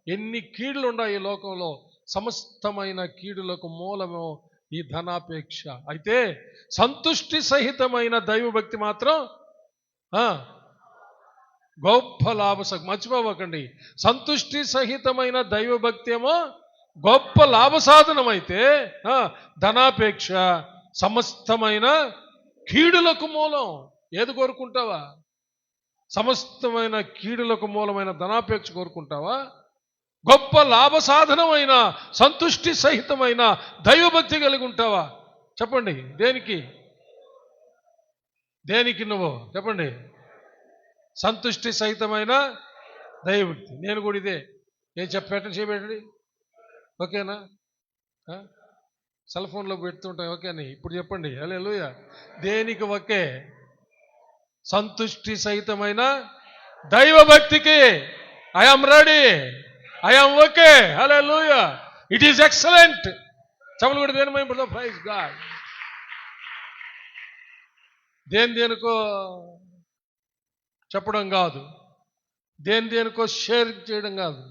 ఎన్ని కీడులు ఉన్నాయి ఈ లోకంలో. సమస్తమైన కీడులకు మూలము ఈ ధనాపేక్ష. అయితే సంతుష్టి సహితమైన దైవభక్తి మాత్రం గొప్ప మర్చిపోవకండి. సంతుష్టి సహితమైన దైవభక్తి ఏమో గొప్ప లాభసాధనమైతే ధనాపేక్ష సమస్తమైన కీడులకు మూలం. ఏది కోరుకుంటావా? సమస్తమైన కీడులకు మూలమైన ధనాపేక్ష కోరుకుంటావా? గొప్ప లాభసాధనమైన సంతుష్టి సహితమైన దైవభక్తి కలిగి ఉంటావా? చెప్పండి. దేనికి దేనికి నువ్వు చెప్పండి. సంతుష్టి సహితమైన దైవభక్తి. నేను కూడా ఇదే. ఏం చేయబెట్టండి, ఓకేనా? సెల్ ఫోన్లో పెడుతుంటాం, ఓకేని. ఇప్పుడు చెప్పండి. హల్లెలూయా. దేనికి ఒకే? సంతుష్టి సహితమైన దైవభక్తికి I'm ready, I'm okay. Hallelujah. It is excellent. చమలు కూడా దేని మైంపడతాం. Praise God. దేనికో చెప్పడం కాదు, దేనికో షేర్ చేయడం కాదు.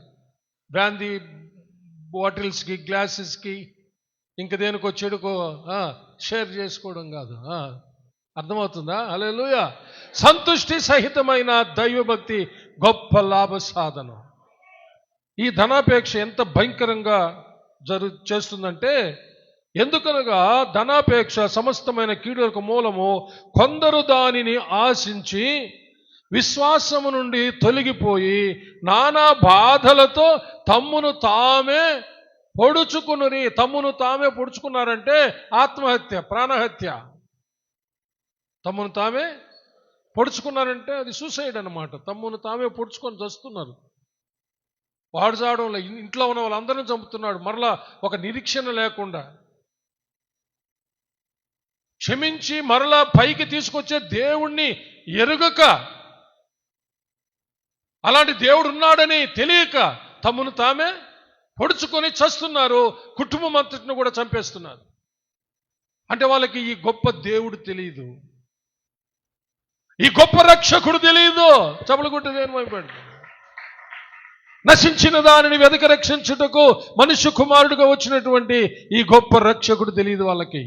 బ్రాందీ బాటిల్స్కి, గ్లాసెస్కి, ఇంక దేనికో చెడుకో షేర్ చేసుకోవడం కాదు. అర్థమవుతుందా? హల్లెలూయా. సంతుష్టి సహితమైన దైవభక్తి గొప్ప లాభ సాధనం. ఈ ధనాపేక్ష ఎంత భయంకరంగా చేస్తుందంటే, ఎందుకనగా ధనాపేక్ష సమస్తమైన కీడులకు మూలము. కొందరు దానిని ఆశించి విశ్వాసము నుండి తొలగిపోయి నానా బాధలతో తమ్మును తామే పొడుచుకున్నారంటే ఆత్మహత్య, ప్రాణహత్య. తమ్మును తామే పొడుచుకున్నారంటే అది సూసైడ్ అన్నమాట. తమ్మును తామే పొడుచుకొని చస్తున్నారు. వాడు చావడంలో ఇంట్లో ఉన్న వాళ్ళందరినీ చంపుతున్నాడు, మరలా ఒక నిరీక్షణ లేకుండా. క్షమించి మరలా పైకి తీసుకొచ్చే దేవుణ్ణి ఎరుగక, అలాంటి దేవుడు ఉన్నాడని తెలియక తమ్మును తామే పొడుచుకొని చస్తున్నారు. కుటుంబం అంతటిని కూడా చంపేస్తున్నారు. అంటే వాళ్ళకి ఈ గొప్ప దేవుడు తెలియదు, ఈ గొప్ప రక్షకుడు తెలియదు. చపలగుట్టు దేని వైపు? నశించిన దానిని వెదక రక్షించుటకు మనుష్య కుమారుడుగా వచ్చినటువంటి ఈ గొప్ప రక్షకుడు తెలియదు వాళ్ళకి.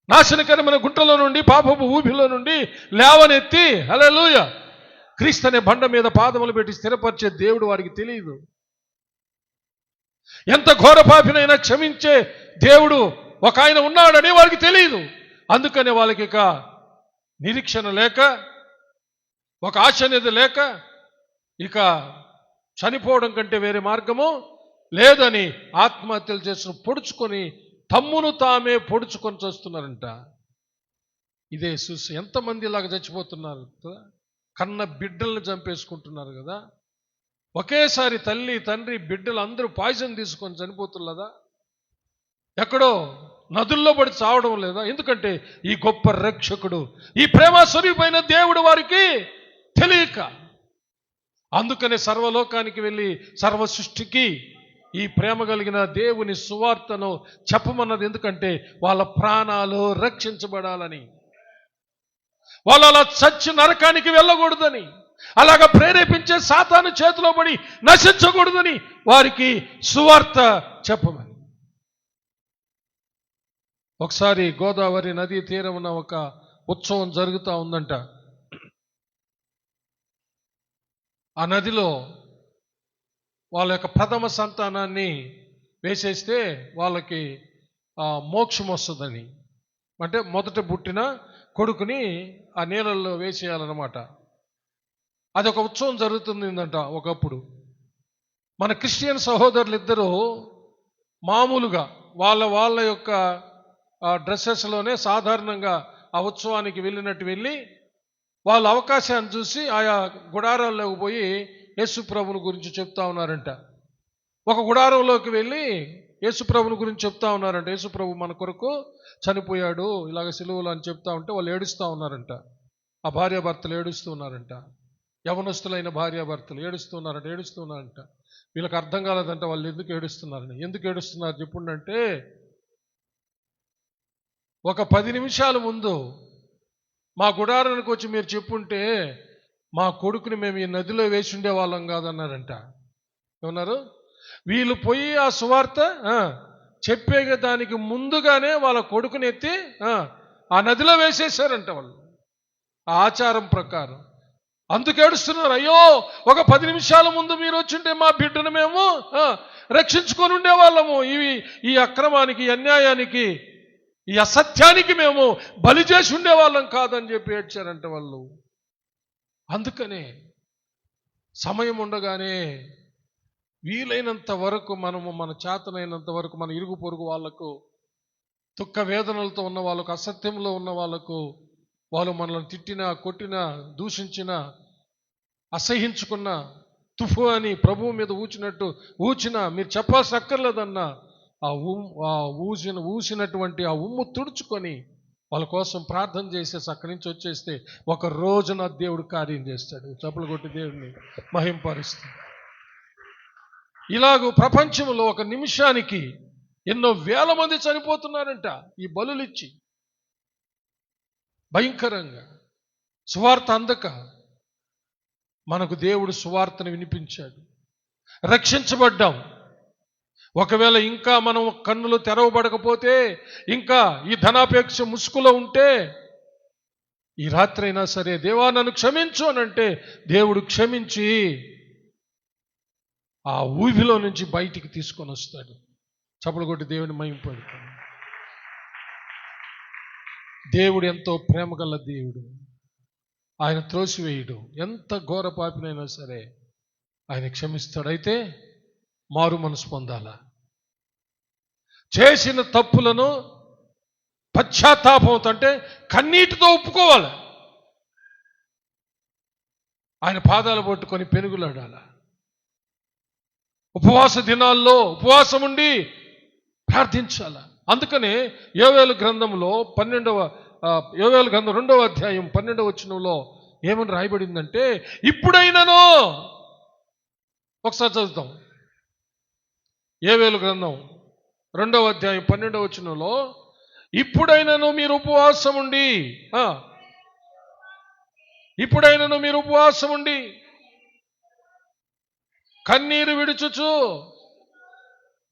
నాశనకరమైన గుంటలో నుండి, పాపపు ఊబిలో నుండి లేవనెత్తి, హల్లెలూయా, క్రీస్తు అనే బండ మీద పాదములు పెట్టి స్థిరపరిచే దేవుడు వారికి తెలియదు. ఎంత ఘోర పాపినైనా క్షమించే దేవుడు ఒక ఆయన ఉన్నాడని వారికి తెలియదు. అందుకనే వాళ్ళకి ఇక నిరీక్షణ లేక, ఒక ఆశ అనేది లేక, ఇక చనిపోవడం కంటే వేరే మార్గము లేదని ఆత్మహత్యలు చేసిన పొడుచుకొని తమ్మును తామే పొడుచుకొని చేస్తున్నారంట. ఇదే చూసి ఎంతమంది ఇలాగ చచ్చిపోతున్నారు. కన్న బిడ్డలను చంపేసుకుంటున్నారు కదా. ఒకేసారి తల్లి, తండ్రి, బిడ్డలు అందరూ పాయిజన్ తీసుకొని చనిపోతున్నదా? ఎక్కడో నదుల్లో పడి చావడం లేదా? ఎందుకంటే ఈ గొప్ప రక్షకుడు, ఈ ప్రేమ స్వరూపమైన దేవుడు వారికి తెలియక. అందుకనే సర్వలోకానికి వెళ్ళి సర్వ సృష్టికి ఈ ప్రేమ కలిగిన దేవుని సువార్తను చెప్పమన్నది. ఎందుకంటే వాళ్ళ ప్రాణాలు రక్షించబడాలని, వాళ్ళు అలా చచ్చి నరకానికి వెళ్ళకూడదని, అలాగా ప్రేరేపించే సాతాను చేతిలో పడి నశించకూడదని వారికి సువార్త చెప్పమని. ఒకసారి గోదావరి నదీ తీరమున ఒక ఉత్సవం జరుగుతూ ఉందంట. ఆ నదిలో వాళ్ళ యొక్క ప్రథమ సంతానాన్ని వేసేస్తే వాళ్ళకి మోక్షం వస్తుందని, అంటే మొదట పుట్టిన కొడుకుని ఆ నీళ్ళల్లో వేసేయాలన్నమాట. అదొక ఉత్సవం జరుగుతుందంట ఒకప్పుడు. మన క్రిస్టియన్ సహోదరులు ఇద్దరూ మామూలుగా వాళ్ళ యొక్క డ్రెస్సెస్లోనే సాధారణంగా ఆ ఉత్సవానికి వెళ్ళి వాళ్ళ అవకాశాన్ని చూసి ఆయా గుడారాల్లోకి పోయి యేసుప్రభుని గురించి చెప్తా ఉన్నారంట. ఒక గుడారంలోకి వెళ్ళి యేసుప్రభుని గురించి చెప్తా ఉన్నారంట. యేసుప్రభు మన కొరకు చనిపోయాడు ఇలాగ సిలువలు అని చెప్తా ఉంటే వాళ్ళు ఏడుస్తూ ఉన్నారంట. ఆ భార్యాభర్తలు ఏడుస్తూ ఉన్నారంట. యవనస్తులైన భార్యాభర్తలు ఏడుస్తున్నారంట. వీళ్ళకి అర్థం కాలేదంట వాళ్ళు ఎందుకు ఏడుస్తున్నారని. ఎందుకు ఏడుస్తున్నారు చెప్పుండంటే, ఒక 10 నిమిషాల ముందు మా గుడారానికి వచ్చి మీరు చెప్పుంటే మా కొడుకుని మేము ఈ నదిలో వేసి ఉండేవాళ్ళం కాదన్నారంట. ఏమన్నారు? వీళ్ళు పోయి ఆ సువార్త చెప్పే దానికి ముందుగానే వాళ్ళ కొడుకుని ఎత్తి ఆ నదిలో వేసేసారంట వాళ్ళు, ఆ ఆచారం ప్రకారం. అందుకు ఏడుస్తున్నారు. అయ్యో, ఒక 10 నిమిషాల ముందు మీరు వచ్చింటే మా బిడ్డను మేము రక్షించుకొని ఉండేవాళ్ళము. ఈ అక్రమానికి, అన్యాయానికి, ఈ అసత్యానికి మేము బలి చేసి ఉండేవాళ్ళం కాదని చెప్పి ఏడ్చారంట వాళ్ళు. అందుకనే సమయం ఉండగానే వీలైనంత వరకు మనము, మన చేతనైనంత వరకు మన ఇరుగు పొరుగు వాళ్లకు, దుఃఖ వేదనలతో ఉన్న వాళ్ళకు, అసత్యంలో ఉన్న వాళ్ళకు, వాళ్ళు మనల్ని తిట్టినా, కొట్టినా, దూషించినా అసహించుకున్న తుఫు అని ప్రభువు మీద ఊచిన మీరు చెప్పాల్సిన అక్కర్లేదన్నా ఊసినటువంటి ఆ ఉమ్ము తుడుచుకొని వాళ్ళ కోసం ప్రార్థన చేసేసి అక్కడి నుంచి వచ్చేస్తే ఒక రోజున దేవుడు కార్యం చేస్తాడు. చప్పలు కొట్టి దేవుడిని మహింపరుస్తాడు. ఇలాగూ ప్రపంచంలో ఒక నిమిషానికి ఎన్నో వేల మంది చనిపోతున్నారంట ఈ బలులిచ్చి. భయంకరంగా సువార్త అందక మనకు దేవుడు సువార్తను వినిపించాడు, రక్షించబడ్డాం. ఒకవేళ ఇంకా మనం కన్నులు తెరవబడకపోతే, ఇంకా ఈ ధనాపేక్ష ముసుగులో ఉంటే, ఈ రాత్రి అయినా సరే దేవా నన్ను క్షమించు అనంటే దేవుడు క్షమించి ఆ ఊబిలో నుంచి బయటికి తీసుకొని వస్తాడు. చప్పలు కొట్టి దేవుని మహింపడుతాడు. దేవుడు ఎంతో ప్రేమగల దేవుడు. ఆయన త్రోసివేయుడు. ఎంత ఘోర పాపినైనా సరే ఆయన క్షమిస్తాడు. అయితే మారు మనసు పొందాలా, చేసిన తప్పులను పశ్చాత్తాపంతో అంటే కన్నీటితో ఒప్పుకోవాలి. ఆయన పాదాలు పట్టుకొని పెనుగులాడాల. ఉపవాస దినాల్లో ఉపవాసం ఉండి ప్రార్థించాల. అందుకనే యోవేలు గ్రంథంలో 2వ అధ్యాయం 12వ వచనంలో ఏమని రాయబడిందంటే, ఇప్పుడైనను, ఒకసారి చదువుతాం. యోవేలు గ్రంథం 2వ అధ్యాయం 12వ వచనంలో, ఇప్పుడైనను మీరు ఉపవాసం ఉండి, ఇప్పుడైనను మీరు ఉపవాసం ఉండి కన్నీరు విడుచుచు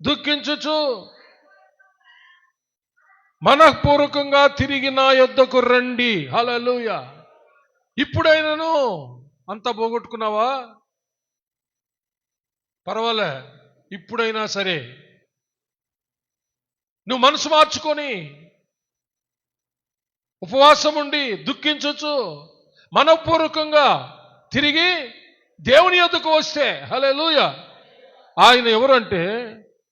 దుఃఖించుచు మనఃపూర్వకంగా తిరిగి నా యొద్దకు రండి. హల్లెలూయా. ఇప్పుడైనను అంతా పోగొట్టుకున్నావా? పర్వాలే, ఇప్పుడైనా సరే నువ్వు మనసు మార్చుకొని ఉపవాసం ఉండి దుఃఖించొచ్చు మనఃపూర్వకంగా తిరిగి దేవుని యొద్దకు వస్తే, హల్లెలూయా. ఆయన ఎవరంటే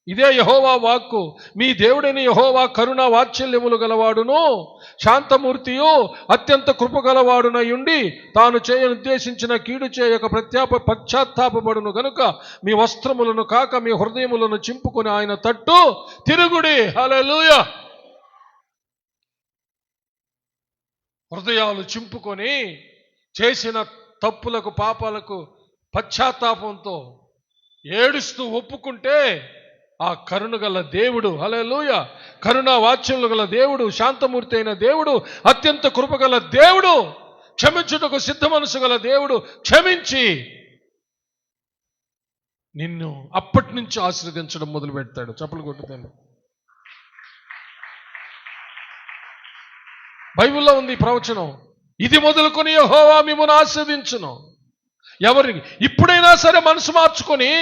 ఇదే యెహోవా వాక్కు, మీ దేవుడైన యెహోవా కరుణ వాత్సల్యములు గలవాడును శాంతమూర్తియు అత్యంత కృపగలవాడునై ఉండి తాను ఉద్దేశించిన కీడు చేయక పశ్చాత్తాపబడును గనుక మీ వస్త్రములను కాక మీ హృదయములను చింపుకొని ఆయన తట్టు తిరుగుడి. హల్లెలూయా. హృదయాలు చింపుకొని చేసిన తప్పులకు పాపాలకు పశ్చాత్తాపంతో ఏడుస్తూ ఒప్పుకుంటే ఆ కరుణ గల దేవుడు, హల్లెలూయా, కరుణా వాత్సల్యములు గల దేవుడు, శాంతమూర్తి అయిన దేవుడు, అత్యంత కృపగల దేవుడు, క్షమించుటకు సిద్ధ మనసు గల దేవుడు క్షమించి నిన్ను అప్పటి నుంచి ఆశీర్వదించడం మొదలు పెడతాడు. చప్పలు కొట్టుతాను. బైబిల్లో ఉంది ఈ ప్రవచనం, ఇది మొదలుకొని యెహోవా మిమ్మును ఆశీర్వదించును. ఎవరికి ఇప్పుడైనా సరే మనసు మార్చుకొని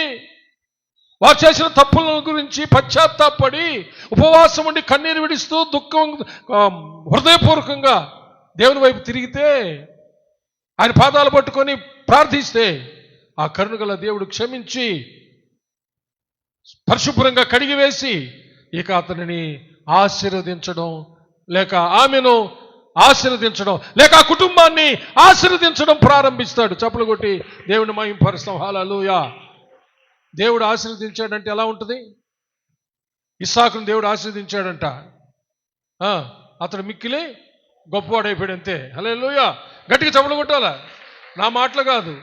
వారు చేసిన తప్పుల గురించి పశ్చాత్తాపడి ఉపవాసం ఉండి కన్నీరు విడుస్తూ దుఃఖం హృదయపూర్వకంగా దేవుని వైపు తిరిగితే, ఆయన పాదాలు పట్టుకొని ప్రార్థిస్తే ఆ కరుణగల దేవుడు క్షమించి పరిశుభ్రంగా కడిగివేసి ఇక అతనిని ఆశీర్వదించడం, లేక ఆమెను ఆశీర్వదించడం, లేక ఆ కుటుంబాన్ని ఆశీర్వదించడం ప్రారంభిస్తాడు. చప్పలు కొట్టి దేవుని మహింపరుస్తాం. హల్లెలూయా. దేవుడు ఆశీర్వదించాడంటే ఎలా ఉంటుంది? ఇస్సాకును దేవుడు ఆశీర్వదించాడంట, అతడు మిక్కిలి గొప్పవాడైపోయాడు అంతే. హల్లెలూయా. గట్టిగా చప్పలు కొట్టాలా? నా మాటలు కాదు,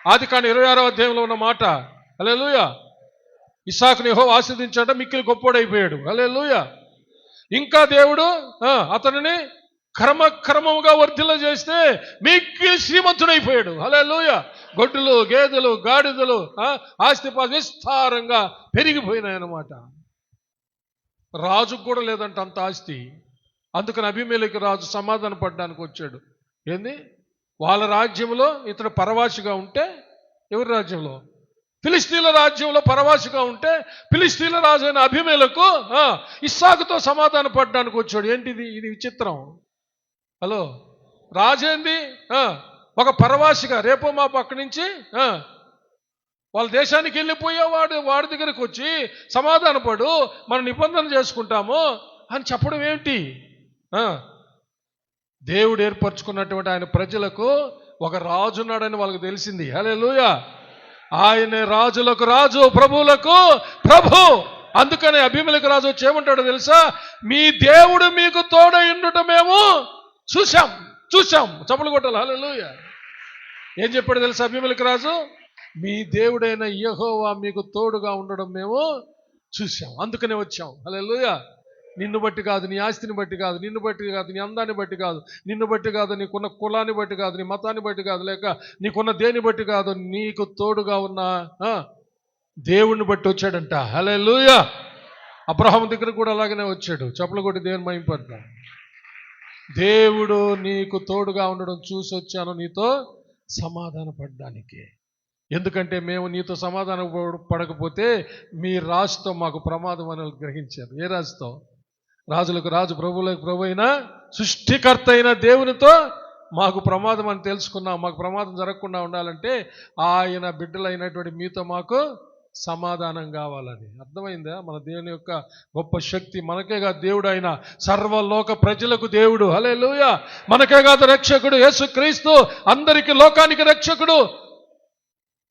ఆదికాండం 26వ అధ్యాయంలో ఉన్న మాట. హల్లెలూయా. ఇస్సాకును యెహోవా ఆశీర్వదించాడంట, మిక్కిలి గొప్పవాడైపోయాడు. హల్లెలూయా. ఇంకా దేవుడు అతనిని క్రమముగా వర్ధిల్ల చేస్తే మిక్కిలి శ్రీమంతుడైపోయాడు. హల్లెలూయా. గొడ్డులు, గేదెలు, గాడిదలు, ఆస్తిపాస్తి విస్తారంగా పెరిగిపోయినాయన్నమాట. రాజుకు కూడా లేదంట అంత ఆస్తి. అందుకని అబీమెలెకు రాజు సమాధాన పడడానికి వచ్చాడు. ఏంది? వాళ్ళ రాజ్యంలో ఇతడు పరవాసిగా ఉంటే, ఎవరి రాజ్యంలో? ఫిలిస్తీన్ల రాజ్యంలో పరవాసిగా ఉంటే ఫిలిస్తీన్ల రాజు అయిన అబీమెలెకు ఇస్సాకుతో సమాధాన పడడానికి వచ్చాడు. ఏంటిది? ఇది విచిత్రం. హలో, రాజేంది ఒక పరవాసిగా రేపో మా పక్క నుంచి వాళ్ళ దేశానికి వెళ్ళిపోయేవాడు వాడి దగ్గరికి వచ్చి సమాధాన పడు, మనం నిబంధన చేసుకుంటాము అని చెప్పడం ఏమిటి? దేవుడు ఏర్పరచుకున్నటువంటి ఆయన ప్రజలకు ఒక రాజు ఉన్నాడని వాళ్ళకి తెలిసింది. హల్లెలూయా. ఆయనే రాజులకు రాజు, ప్రభువులకు ప్రభు. అందుకని అబీమెలెకు రాజు వచ్చి ఏమంటాడో తెలుసా? మీ దేవుడు మీకు తోడై ఉండటం మేము చూశాం. చప్పలు కొట్టాలి. హల్లెలూయా. ఏం చెప్పాడు తెలుసా అబీమెలెకు రాజు? మీ దేవుడైన యెహోవా మీకు తోడుగా ఉండడం మేము చూశాం, అందుకనే వచ్చాం. హల్లెలూయా. నిన్ను బట్టి కాదు, నీ ఆస్తిని బట్టి కాదు, నిన్ను బట్టి కాదు, నీ అందాన్ని బట్టి కాదు, నిన్ను బట్టి కాదు, నీకున్న కులాన్ని బట్టి కాదు, నీ మతాన్ని బట్టి కాదు, లేక నీకున్న దేని బట్టి కాదు, నీకు తోడుగా ఉన్న దేవుణ్ణి బట్టి వచ్చాడంట. హల్లెలూయా. అబ్రహాము దగ్గర కూడా అలాగనే వచ్చాడు. చప్పలు కొట్టి దేవుని మహిమపడతాడు. దేవుడు నీకు తోడుగా ఉండడం చూసి వచ్చాను నీతో సమాధాన పడడానికి. ఎందుకంటే మేము నీతో సమాధానం పడకపోతే మీ రాజుతో మాకు ప్రమాదం అని గ్రహించారు. ఏ రాజుతో? రాజులకు రాజు, ప్రభువులకు ప్రభు అయిన సృష్టికర్త అయిన దేవునితో మాకు ప్రమాదం అని తెలుసుకున్నాం. మాకు ప్రమాదం జరగకుండా ఉండాలంటే ఆయన బిడ్డలైనటువంటి మీతో మాకు సమాధానం కావాలని. అర్థమైందా? మన దేవుని యొక్క గొప్ప శక్తి. మనకే కాదు దేవుడు ఆయన సర్వలోక ప్రజలకు దేవుడు. హల్లెలూయా. మనకే కాదు రక్షకుడు యేసుక్రీస్తు, అందరికి లోకానికి రక్షకుడు,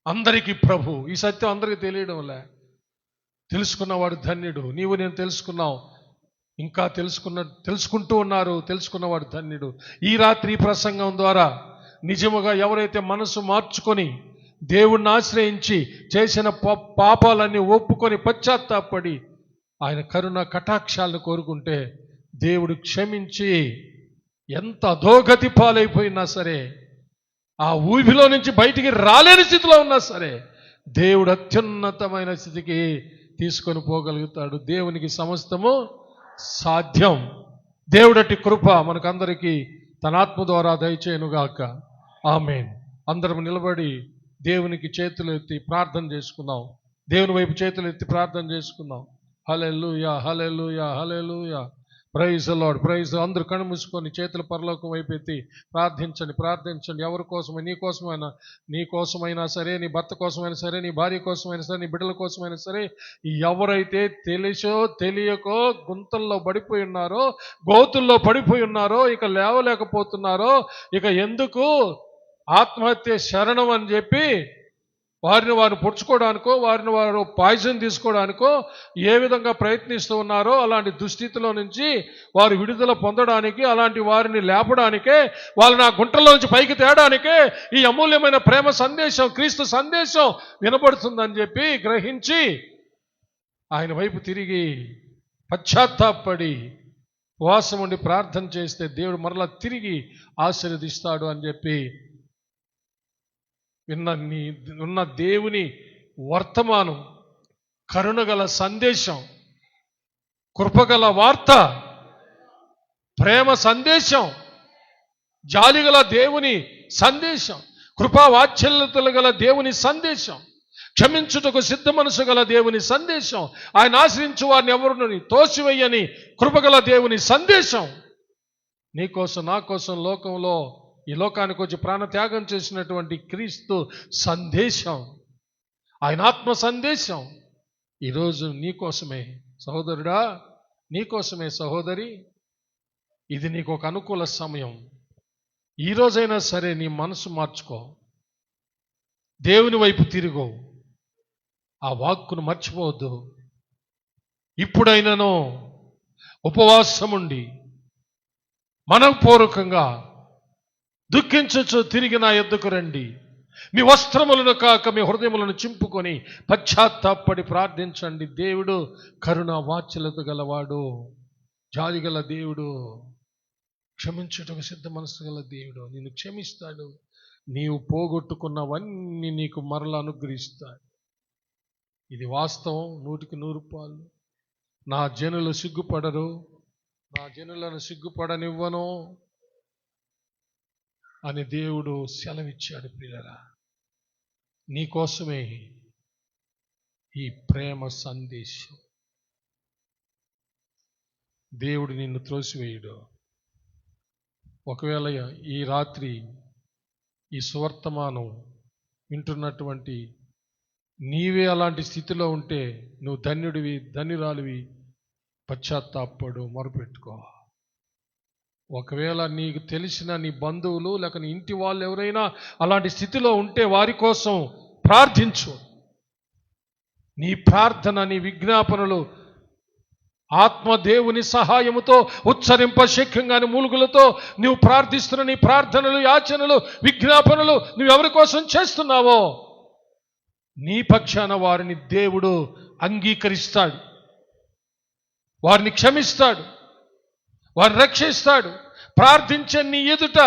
అందరికీ ప్రభు. ఈ సత్యం అందరికీ తెలియడంలే. తెలుసుకున్నవాడు ధన్యుడు. నీవు నేను తెలుసుకున్నావు, ఇంకా తెలుసుకుంటూ ఉన్నారు. తెలుసుకున్నవాడు ధన్యుడు. ఈ రాత్రి ఈ ప్రసంగం ద్వారా నిజముగా ఎవరైతే మనసు మార్చుకొని దేవుణ్ణి ఆశ్రయించి చేసిన పాపాలన్నీ ఒప్పుకొని పశ్చాత్తాపడి ఆయన కరుణ కటాక్షాలను కోరుకుంటే దేవుడు క్షమించి ఎంత అధోగతి పాలైపోయినా సరే, ఆ ఊబిలో నుంచి బయటికి రాలేని స్థితిలో ఉన్నా సరే దేవుడు అత్యున్నతమైన స్థితికి తీసుకొని పోగలుగుతాడు. దేవునికి సమస్తము సాధ్యం. దేవుడటి కృప మనకందరికీ తన ఆత్మ ద్వారా దయచేయునుగాక. ఆమేన్. అందరం నిలబడి దేవునికి చేతులు ఎత్తి ప్రార్థన చేసుకుందాం. దేవుని వైపు చేతులు ఎత్తి ప్రార్థన చేసుకుందాం. Hallelujah, hallelujah, hallelujah. Praise the lord, praise. అందరూ కళ్ళు మూసుకొని చేతులు పరలోకం వైపు ఎత్తి ప్రార్థించండి. ఎవరి కోసమే? నీ కోసమైనా సరే, నీ భర్త కోసమైనా సరే, నీ భార్య కోసమైనా సరే, నీ బిడ్డల కోసమైనా సరే, ఎవరైతే తెలుసో తెలియకో గుంతల్లో పడిపోయి ఉన్నారో, గోతుల్లో పడిపోయి ఉన్నారో, ఇక లేవలేకపోతున్నారో, ఇక ఎందుకు ఆత్మహత్య శరణం అని చెప్పి వారిని వారు పుచ్చుకోవడానికో, వారిని వారు పాయిజన్ తీసుకోవడానికో ఏ విధంగా ప్రయత్నిస్తూ ఉన్నారో అలాంటి దుస్థితిలో నుంచి వారు విడుదల పొందడానికి, అలాంటి వారిని లేపడానికే, వాళ్ళని ఆ గుంటలో నుంచి పైకి తేడానికే ఈ అమూల్యమైన ప్రేమ సందేశం, క్రీస్తు సందేశం వినబడుతుందని చెప్పి గ్రహించి ఆయన వైపు తిరిగి పశ్చాత్తాపడి ఉపవాసం ఉండి ప్రార్థన చేస్తే దేవుడు మరలా తిరిగి ఆశీర్వదిస్తాడు అని చెప్పి ఉన్న దేవుని వర్తమానం, కరుణగల సందేశం, కృపగల వార్త, ప్రేమ సందేశం, జాలిగల దేవుని సందేశం, కృపా వాత్సల్యతలు గల దేవుని సందేశం, క్షమించుటకు సిద్ధ మనసు గల దేవుని సందేశం, ఆయన ఆశ్రయించు వారిని ఎవరిని తోసివేయని కృపగల దేవుని సందేశం, నీకోసం నా కోసం లోకంలో ఈ లోకానికి వచ్చి ప్రాణత్యాగం చేసినటువంటి క్రీస్తు సందేశం, ఆయన ఆత్మ సందేశం ఈరోజు నీకోసమే సహోదరుడా, నీకోసమే సహోదరి. ఇది నీకు ఒక అనుకూల సమయం. ఈరోజైనా సరే నీ మనసు మార్చుకో, దేవుని వైపు తిరుగు, ఆ వాక్కును మర్చిపోవద్దు. ఇప్పుడైనాను ఉపవాసముండి మనఃపూర్వకంగా దుఃఖించచ్చు తిరిగి నా యొద్దకు రండి. మీ వస్త్రములను కాక మీ హృదయములను చింపుకొని పశ్చాత్తాపడి ప్రార్థించండి. దేవుడు కరుణ వాత్సల్యత గలవాడు, జాలి గల దేవుడు, క్షమించుటకు సిద్ధ మనసు గల దేవుడు. నిన్ను క్షమిస్తాడు. నీవు పోగొట్టుకున్నవన్నీ నీకు మరల అనుగ్రహిస్తాడు. ఇది వాస్తవం. 100% నా జనులు సిగ్గుపడరు, నా జనులను సిగ్గుపడనివ్వను అని దేవుడు సెలవిచ్చాడు. ప్రియులారా, నీకోసమే ఈ ప్రేమ సందేశం. దేవుడు నిన్ను త్రోసివేయడు. ఒకవేళ ఈ రాత్రి ఈ సువర్తమానం వింటున్నటువంటి నీవే అలాంటి స్థితిలో ఉంటే నువ్వు ధన్యుడివి, ధన్యురాలివి. పశ్చాత్తాపడు, మొరపెట్టుకో. ఒకవేళ నీకు తెలిసిన నీ బంధువులు లేక నీ ఇంటి వాళ్ళు ఎవరైనా అలాంటి స్థితిలో ఉంటే వారి కోసం ప్రార్థించు. నీ ప్రార్థన, నీ విజ్ఞాపనలు ఆత్మదేవుని సహాయముతో ఉచ్చరింప శక్యంగాని మూలుగులతో నువ్వు ప్రార్థిస్తున్న నీ ప్రార్థనలు, యాచనలు, విజ్ఞాపనలు నువ్వెవరి కోసం చేస్తున్నావో నీ పక్షాన వారిని దేవుడు అంగీకరిస్తాడు, వారిని క్షమిస్తాడు, వారిని రక్షిస్తాడు. ప్రార్థించే నీ ఎదుట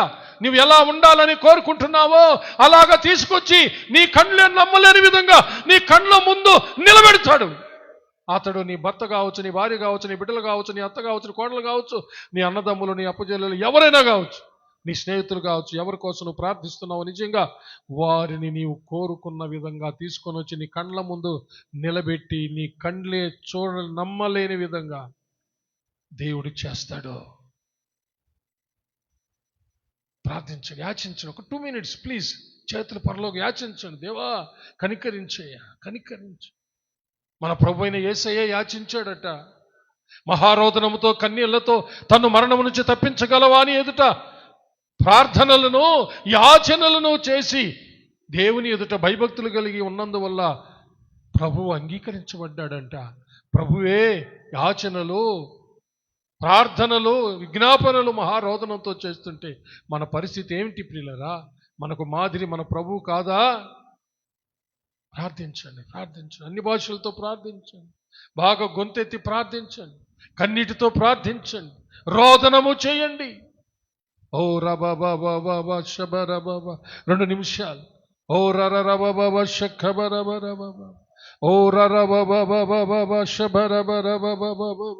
నువ్వు ఎలా ఉండాలని కోరుకుంటున్నావో అలాగా తీసుకొచ్చి నీ కళ్ళే నమ్మలేని విధంగా నీ కళ్ళ ముందు నిలబెడతాడు. అతడు నీ భర్త కావచ్చు, నీ భార్య కావచ్చు, నీ బిడ్డలు కావచ్చు, నీ అత్త కావచ్చు, నీ కోడలు కావచ్చు, నీ అన్నదమ్ములు, నీ అప్పచెల్లెలు ఎవరైనా కావచ్చు, నీ స్నేహితులు కావచ్చు. ఎవరి కోసం నువ్వు ప్రార్థిస్తున్నావు నిజంగా వారిని నీవు కోరుకున్న విధంగా తీసుకొని వచ్చి నీ కళ్ళ ముందు నిలబెట్టి నీ కళ్ళే నమ్మలేని విధంగా దేవుడు చేస్తాడు. ప్రార్థించండి, యాచించండి. ఒక 2 minutes ప్లీజ్ చేతులు పరలోకి యాచించండి. దేవా కనికరించేయ, కనికరించు. మన ప్రభు అయిన యేసయ్య యాచించాడట. మహారోదనముతో కన్నీళ్లతో తను మరణము నుంచి తప్పించగలవా అని ఎదుట ప్రార్థనలను, యాచనలను చేసి దేవుని ఎదుట భయభక్తులు కలిగి ఉన్నందువల్ల ప్రభువు అంగీకరించబడ్డాడంట. ప్రభువే యాచనలు, ప్రార్థనలు, విజ్ఞాపనలు మహారోదనంతో చేస్తుంటే మన పరిస్థితి ఏమిటి ప్రియులరా? మనకు మాదిరి మన ప్రభువు కాదా? ప్రార్థించండి, ప్రార్థించండి. అన్ని భాషలతో ప్రార్థించండి, బాగా గొంతెత్తి ప్రార్థించండి, కన్నీటితో ప్రార్థించండి, రోదనము చేయండి. ఓ రబా బాబా బాబా శబర బాబా 2 నిమిషాలు. ఓ రర రబా బాబా శఖబర బర బాబా, ఓ రర బాబా బాబా బాబా శబర బర బాబా బాబా,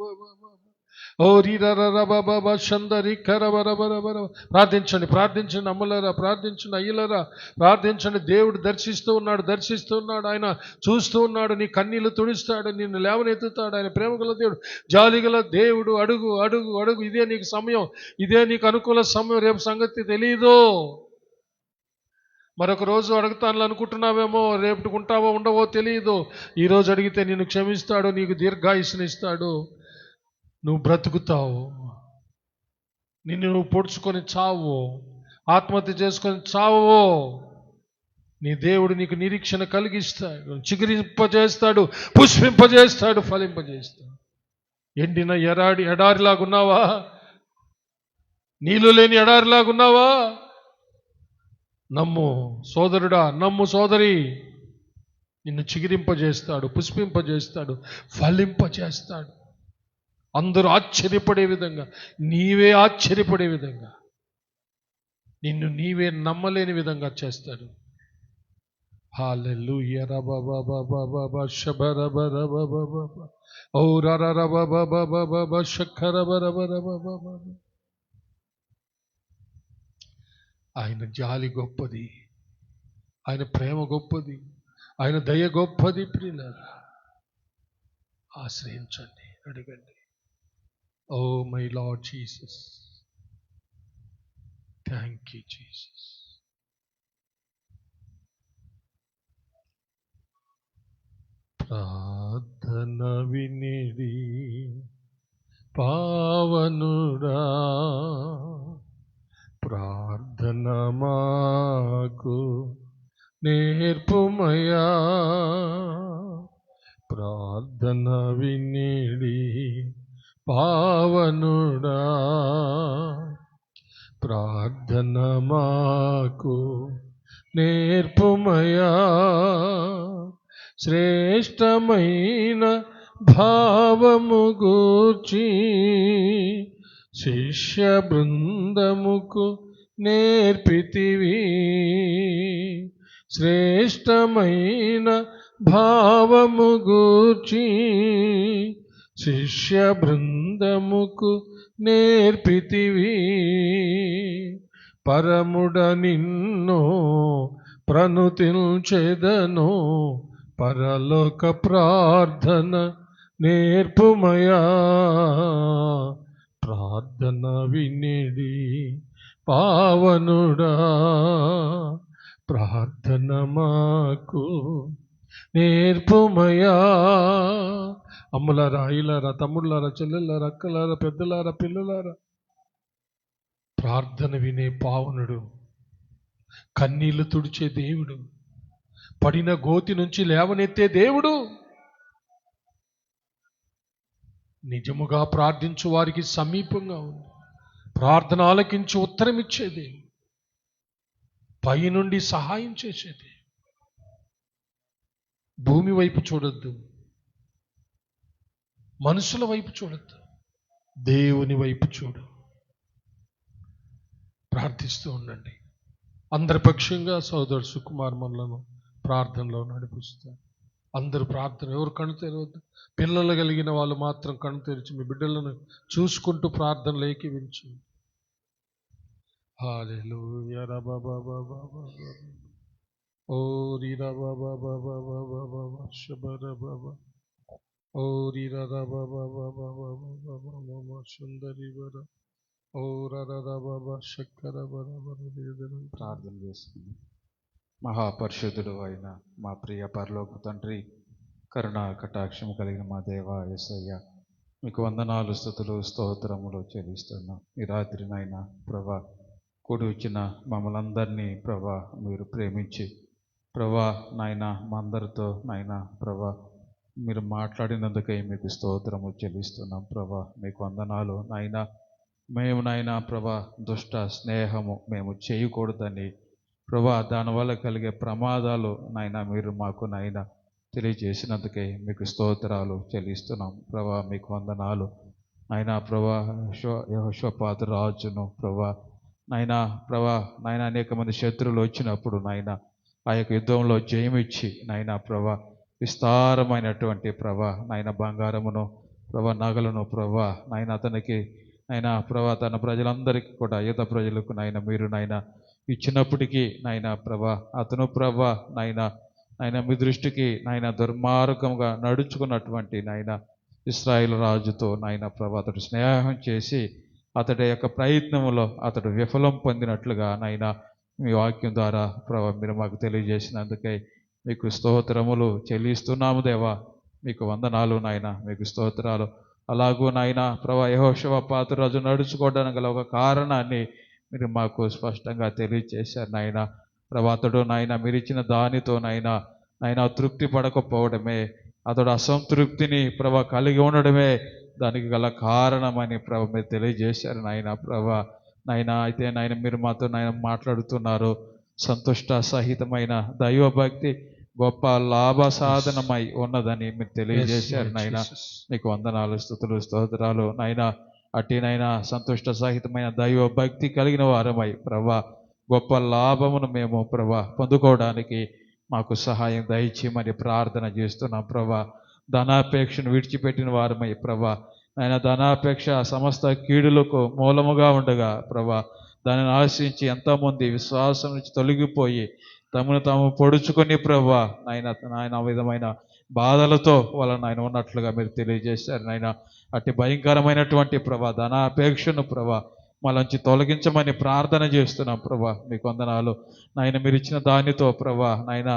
ఓ రీరర బాబా చందరి కరబర బర బర. ప్రార్థించండి, ప్రార్థించండి అమ్మలారా, ప్రార్థించండి అయ్యలారా, ప్రార్థించండి. దేవుడు దర్శిస్తూ ఉన్నాడు, దర్శిస్తూ ఉన్నాడు. ఆయన చూస్తూ ఉన్నాడు, నీ కన్నీళ్లు తుడుస్తాడు, నిన్ను లేవనెత్తుతాడు. ఆయన ప్రేమగల దేవుడు, జాలిగల దేవుడు. అడుగు అడుగు అడుగు. ఇదే నీకు సమయం, ఇదే నీకు అనుకూల సమయం. రేపు సంగతి తెలీదు. మరొక రోజు అడుగుతాను అనుకుంటున్నావేమో, రేపు ఉంటావో ఉండవో తెలియదు. ఈరోజు అడిగితే నిన్ను క్షమిస్తాడు, నీకు దీర్ఘాయుష్నిస్తాడు, నువ్వు బ్రతుకుతావు. నిన్ను నువ్వు పొడుచుకొని చావు, ఆత్మహత్య చేసుకొని చావు. నీ దేవుడు నీకు నిరీక్షణ కలిగిస్తాడు, చిగురింపజేస్తాడు, పుష్పింపజేస్తాడు, ఫలింపజేస్తాడు. ఎండిన ఎడారిలాగున్నావా? నీళ్ళు లేని ఎడారిలాగున్నావా? నమ్ము సోదరుడా, నమ్ము సోదరి, నిన్ను చిగురింపజేస్తాడు, పుష్పింపజేస్తాడు, ఫలింపజేస్తాడు. అందరూ ఆశ్చర్యపడే విధంగా, నీవే ఆశ్చర్యపడే విధంగా, నిన్ను నీవే నమ్మలేని విధంగా చేస్తాడు. హల్లెలూయా. రబబబబబబ శబరబరబబబ, ఓ రరరబబబబబ శఖరబరబరబబబ. ఆయన జాలి గొప్పది, ఆయన ప్రేమ గొప్పది, ఆయన దయ గొప్పది. ప్రియులారా ఆశ్రయించండి, అడగండి. Oh my Lord Jesus, thank you Jesus. ప్రార్థన వినిడి పావనుడా, ప్రార్థన మాకు నేర్పుమయా, ప్రార్థన వినిడి పావనుడా, ప్రార్థన మాకు నేర్పుమయా, శ్రేష్టమైన భావము గూర్చి శిష్య బృందముకు నేర్పితివి, శ్రేష్టమైన భావము గూర్చి శిష్య బృందముకు నేర్పితివి, పరముడ నిన్ను ప్రణుతించెదను, పరలోక ప్రార్థన నేర్పుమయా, ప్రార్థన వినిడి పావనుడా, ప్రార్థన మాకు నేర్పుమయా. అమ్ములారా, అయ్యలారా, తమ్ముళ్ళారా, చెల్లెళ్ళారా, అక్కలారా, పెద్దలారా, పిల్లలారా, ప్రార్థన వినే పావనుడు, కన్నీళ్లు తుడిచే దేవుడు, పడిన గోతి నుంచి లేవనెత్తే దేవుడు, నిజముగా ప్రార్థించు వారికి సమీపంగా ఉంది. ప్రార్థన ఆలకించి ఉత్తరమిచ్చేది, పైనుండి సహాయం చేసేది. భూమి వైపు చూడొద్దు, మనుషుల వైపు చూడొద్దు, దేవుని వైపు చూడు. ప్రార్థిస్తూ ఉండండి. అందరి పక్షంగా సోదరుడు సుకుమార్ మనలను ప్రార్థనలో నడిపిస్తారు. అందరూ ప్రార్థన, ఎవరు కళ్ళు తెరవద్దు. పిల్లలు కలిగిన వాళ్ళు మాత్రం కళ్ళు తెరిచి మీ బిడ్డలను చూసుకుంటూ ప్రార్థనలు ఏకీవించండి. హల్లెలూయా రబబబబబబ ఓ రీరబబబబబబబ శబరబబ ఓ రీరబబబబబబబ సుందరివర ఓ రరబబ శక్కరబరబర. ప్రార్థన చేసుకుందాం. మహాపరిశుద్ధుడు అయిన మా ప్రియ పరలోక తండ్రి, కరుణా కటాక్షము కలిగిన మా దేవ యేసయ్య, మీకు వందనాలు, స్తుతులు, స్తోత్రములు చెల్లిస్తున్నాం. ఈ రాత్రినైనా ప్రభా కూడి వచ్చిన మమ్మల్ని అందరినీ ప్రభా మీరు ప్రేమించి ప్రభా నాయన మా అందరితో నాయన ప్రభా మీరు మాట్లాడినందుకై మీకు స్తోత్రము చెల్లిస్తున్నాం. ప్రభా మీకు వందనాలు నాయన. మేము నాయన ప్రభా దుష్ట స్నేహము మేము చేయకూడదని ప్రభా దానివల్ల కలిగే ప్రమాదాలు నాయన మీరు మాకు నాయన తెలియజేసినందుకై మీకు స్తోత్రాలు చెల్లిస్తున్నాం. ప్రభా మీకు వందనాలు నాయన. ప్రభా యెహోషాపాతు రాజును ప్రభా నాయన ప్రభా నాయన అనేక మంది శత్రువులు వచ్చినప్పుడు నాయన ఆ యొక్క యుద్ధంలో జయమిచ్చి నాయన ప్రభా విస్తారమైనటువంటి ప్రభా నాయన బంగారమును ప్రభా నగలను ప్రభా నాయన అతనికి నాయన ప్రభా తన ప్రజలందరికీ కూడా యుద్ధ ప్రజలకు నాయన మీరు నాయన ఇచ్చినప్పటికీ నాయన ప్రభా అతను ప్రభా నాయన మీ దృష్టికి నాయన దుర్మార్గంగా నడుచుకున్నటువంటి నాయన ఇశ్రాయేలు రాజుతో నాయన ప్రభా అతడు స్నేహం చేసి అతడి యొక్క ప్రయత్నంలో అతడు విఫలం పొందినట్లుగా నాయన మీ వాక్యం ద్వారా ప్రభా మీరు మాకు తెలియజేసినందుకై మీకు స్తోత్రములు చెల్లిస్తున్నాము దేవా. మీకు వందనాలు నాయన, మీకు స్తోత్రాలు. అలాగూ నాయన ప్రభా యెహోషాపాతు రాజు నడుచుకోవడానికి గల ఒక కారణాన్ని మీరు మాకు స్పష్టంగా తెలియజేశారు నాయన. ప్రభా అతడు నాయన మీరు ఇచ్చిన దానితో నాయన తృప్తి పడకపోవడమే, అతడు అసంతృప్తిని ప్రభా కలిగి ఉండడమే దానికి గల కారణమని ప్రభా మీరు తెలియజేశారు నాయన. ప్రభా నాయన అయితే నాయన మీరు మాతో నాయన మాట్లాడుతున్నారు. సంతుష్ట సహితమైన దైవభక్తి గొప్ప లాభ సాధనమై ఉన్నదని మీరు తెలియజేశారు నాయన. మీకు వందనాలు, స్తుతులు, స్తోత్రాలు నాయన. అట్టినైనా సంతుష్ట సహితమైన దైవ భక్తి కలిగిన వారమై ప్రభా గొప్ప లాభమును మేము ప్రభా పొందుకోవడానికి మాకు సహాయం దయచేయమని ప్రార్థన చేస్తున్నాం. ప్రభా ధనాపేక్షను విడిచిపెట్టిన వారమై ప్రభా ఆయన ధనాపేక్ష సమస్త కీడులకు మూలముగా ఉండగా ప్రభా దానిని ఆశించి ఎంతోమంది విశ్వాసం నుంచి తొలగిపోయి తమను తాము పొడుచుకొని ప్రభా నాయన విధమైన బాధలతో వాళ్ళని ఆయన ఉన్నట్లుగా మీరు తెలియజేశారు నాయన. అట్టి భయంకరమైనటువంటి ప్రభా ధనాపేక్షను ప్రభా మళ్ళీ తొలగించమని ప్రార్థన చేస్తున్నాం. ప్రభా మీకు వందనాలు నాయన. మీరు ఇచ్చిన దానితో ప్రభా నాయన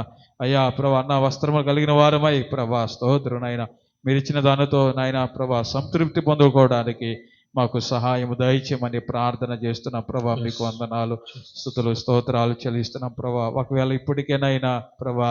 అయ్యా ప్రభా అన్న వస్త్రము కలిగిన వారమై ప్రభా స్తోత్రం నాయన. మీరు ఇచ్చిన దానితో నాయన ప్రభా సంతృప్తి పొందుకోవడానికి మాకు సహాయం దయచేయమని ప్రార్థన చేస్తున్నాం. ప్రభా మీకు వందనాలు, స్తుతులు, స్తోత్రాలు చెల్లిస్తున్నాం. ప్రభా ఒకవేళ ఇప్పటికేనైనా ప్రభా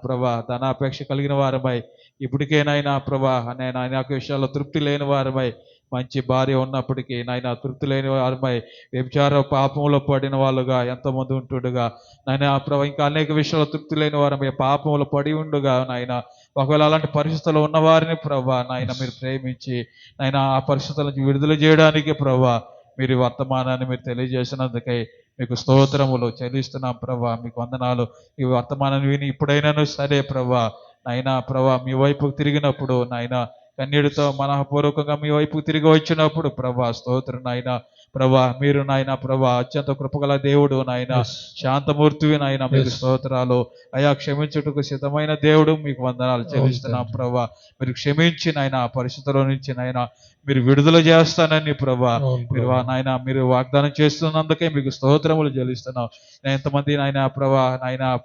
ప్రభా ధనాపేక్ష కలిగిన వారమై ఇప్పటికేనైనా ప్రభా అనేక విషయాల్లో తృప్తి లేని వారమై మంచి భార్య ఉన్నప్పటికీ నాయన తృప్తి లేని వారమై వ్యభిచార పాపంలో పడిన వాళ్ళుగా ఎంతోమంది ఉంటుండగా నాయన ప్రభా ఇంకా అనేక విషయాల్లో తృప్తి లేని వారమై పాపంలో పడి ఉండుగా నాయన ఒకవేళ అలాంటి పరిస్థితుల్లో ఉన్నవారిని ప్రభా నాయన మీరు ప్రేమించి నాయన ఆ పరిస్థితుల నుంచి విడుదల చేయడానికి ప్రభా మీరు వర్తమానాన్ని మీరు తెలియజేసినందుకై మీకు స్తోత్రములు చెల్లిస్తున్నాం. ప్రభా మీకు వందనాలు. ఈ వర్తమానాన్ని విని ఇప్పుడైనాను సరే ప్రభా నాయన ప్రభా మీ వైపుకు తిరిగినప్పుడు నాయన కన్నీటితో మనఃపూర్వకంగా మీ వైపు తిరిగి వచ్చినప్పుడు ప్రభా స్తోత్రం నాయన. ప్రభా మీరు నాయన ప్రభా అత్యంత కృపగల దేవుడు నాయన, శాంతమూర్తివి నాయన, మీకు స్తోత్రాలు అయా. క్షమించుటకు సిద్ధమైన దేవుడు మీకు వందనాలు చెల్లిస్తున్నాం. ప్రభా మీరు క్షమించి నాయన పరిస్థితుల నుంచి నాయన మీరు విడుదల చేస్తానని ప్రభా మీరు నాయన మీరు వాగ్దానం చేస్తున్నందుకే మీకు స్తోత్రములు చెల్లిస్తున్నాం. ఎంతమంది నాయన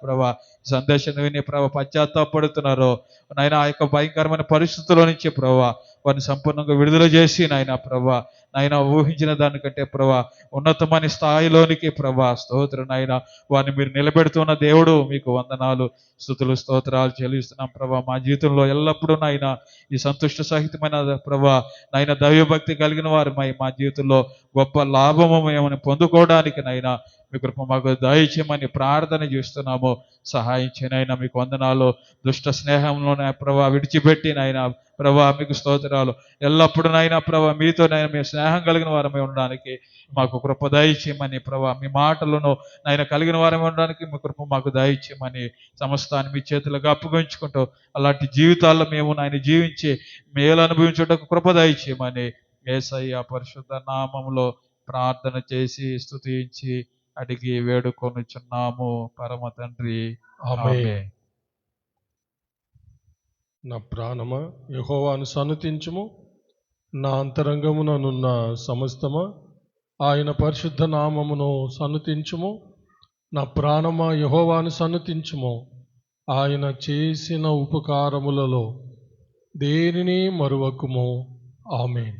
ప్రభా సందేశం విని ప్రభా పశ్చాత్తాపడుతున్నారో నాయన ఆ యొక్క భయంకరమైన పరిస్థితుల్లో నుంచి ప్రభా వారిని సంపూర్ణంగా విడుదల చేసి నాయన ప్రభా నాయన ఊహించిన దానికంటే ప్రభా ఉన్నతమైన స్థాయిలోనికి ప్రభా స్తోత్రం నాయన వారిని మీరు నిలబెడుతున్న దేవుడు మీకు వందనాలు, స్తుతులు, స్తోత్రాలు చెల్లిస్తున్నాం ప్రభా. మా జీవితంలో ఎల్లప్పుడూ నాయన ఈ సంతుష్ట సహితమైన ప్రభా నాయన దైవభక్తి కలిగిన వారు మా జీవితంలో గొప్ప లాభము మేము పొందుకోవడానికి నైనా మీ కృప మాకు దయచేయమని ప్రార్థన చేస్తున్నాము. సహాయం చేయనైనా మీకు వందనాలు. దుష్ట స్నేహంలోనే ప్రభా విడిచిపెట్టి నైనా ప్రభా మీకు స్తోత్రాలు. ఎల్లప్పుడూ నైనా ప్రభా మీతోనైనా మేము స్నేహం కలిగిన వారమే ఉండడానికి మాకు కృప దయచేయమని ప్రభా, మీ మాటలను నాయన కలిగిన వారమే ఉండడానికి మీ కృప మాకు దయచేయమని సమస్తాన్ని మీ చేతులకు అప్పగించుకుంటూ అలాంటి జీవితాల్లో మేము నాయన జీవించి మేలు అనుభవించుటకు కృప దయచేయమని యేసయ్య పరిశుద్ధ నామములో ప్రార్థన చేసి స్తుతించి అడిగి వేడుకొనుచున్నాము పరమ తండ్రి. ఆమేన్. నా ప్రాణమా యెహోవాను సన్నుతించుము, నా అంతరంగముననున్న సమస్తమా ఆయన పరిశుద్ధ నామమును సన్నుతించుము. నా ప్రాణమా యెహోవాను సన్నుతించుము, ఆయన చేసిన ఉపకారములలో దేనిని మరువకుము. ఆమేన్.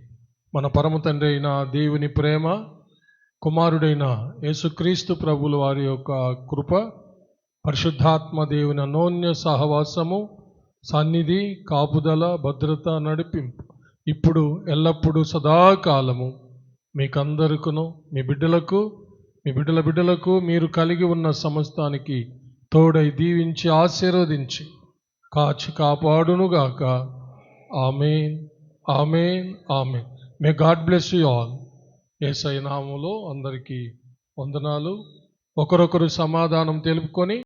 మన పరమ తండ్రి అయిన దేవుని ప్రేమ, కుమారుడైన యేసుక్రీస్తు ప్రభుల వారి యొక్క కృప, పరిశుద్ధాత్మ దేవుని అన్యోన్య సహవాసము, సన్నిధి, కాపుదల, భద్రత, నడిపింపు ఇప్పుడు ఎల్లప్పుడూ సదాకాలము మీకందరికును మీ బిడ్డలకు మీ బిడ్డల బిడ్డలకు మీరు కలిగి ఉన్న సమస్తానికి తోడై దీవించి ఆశీర్వదించి కాచి కాపాడునుగాక. Amen, amen, amen. May god bless you all. Yesayya నామములో అందరికీ వందనాలు. ఒకరొకరు సమాధానం తెలుపుకొని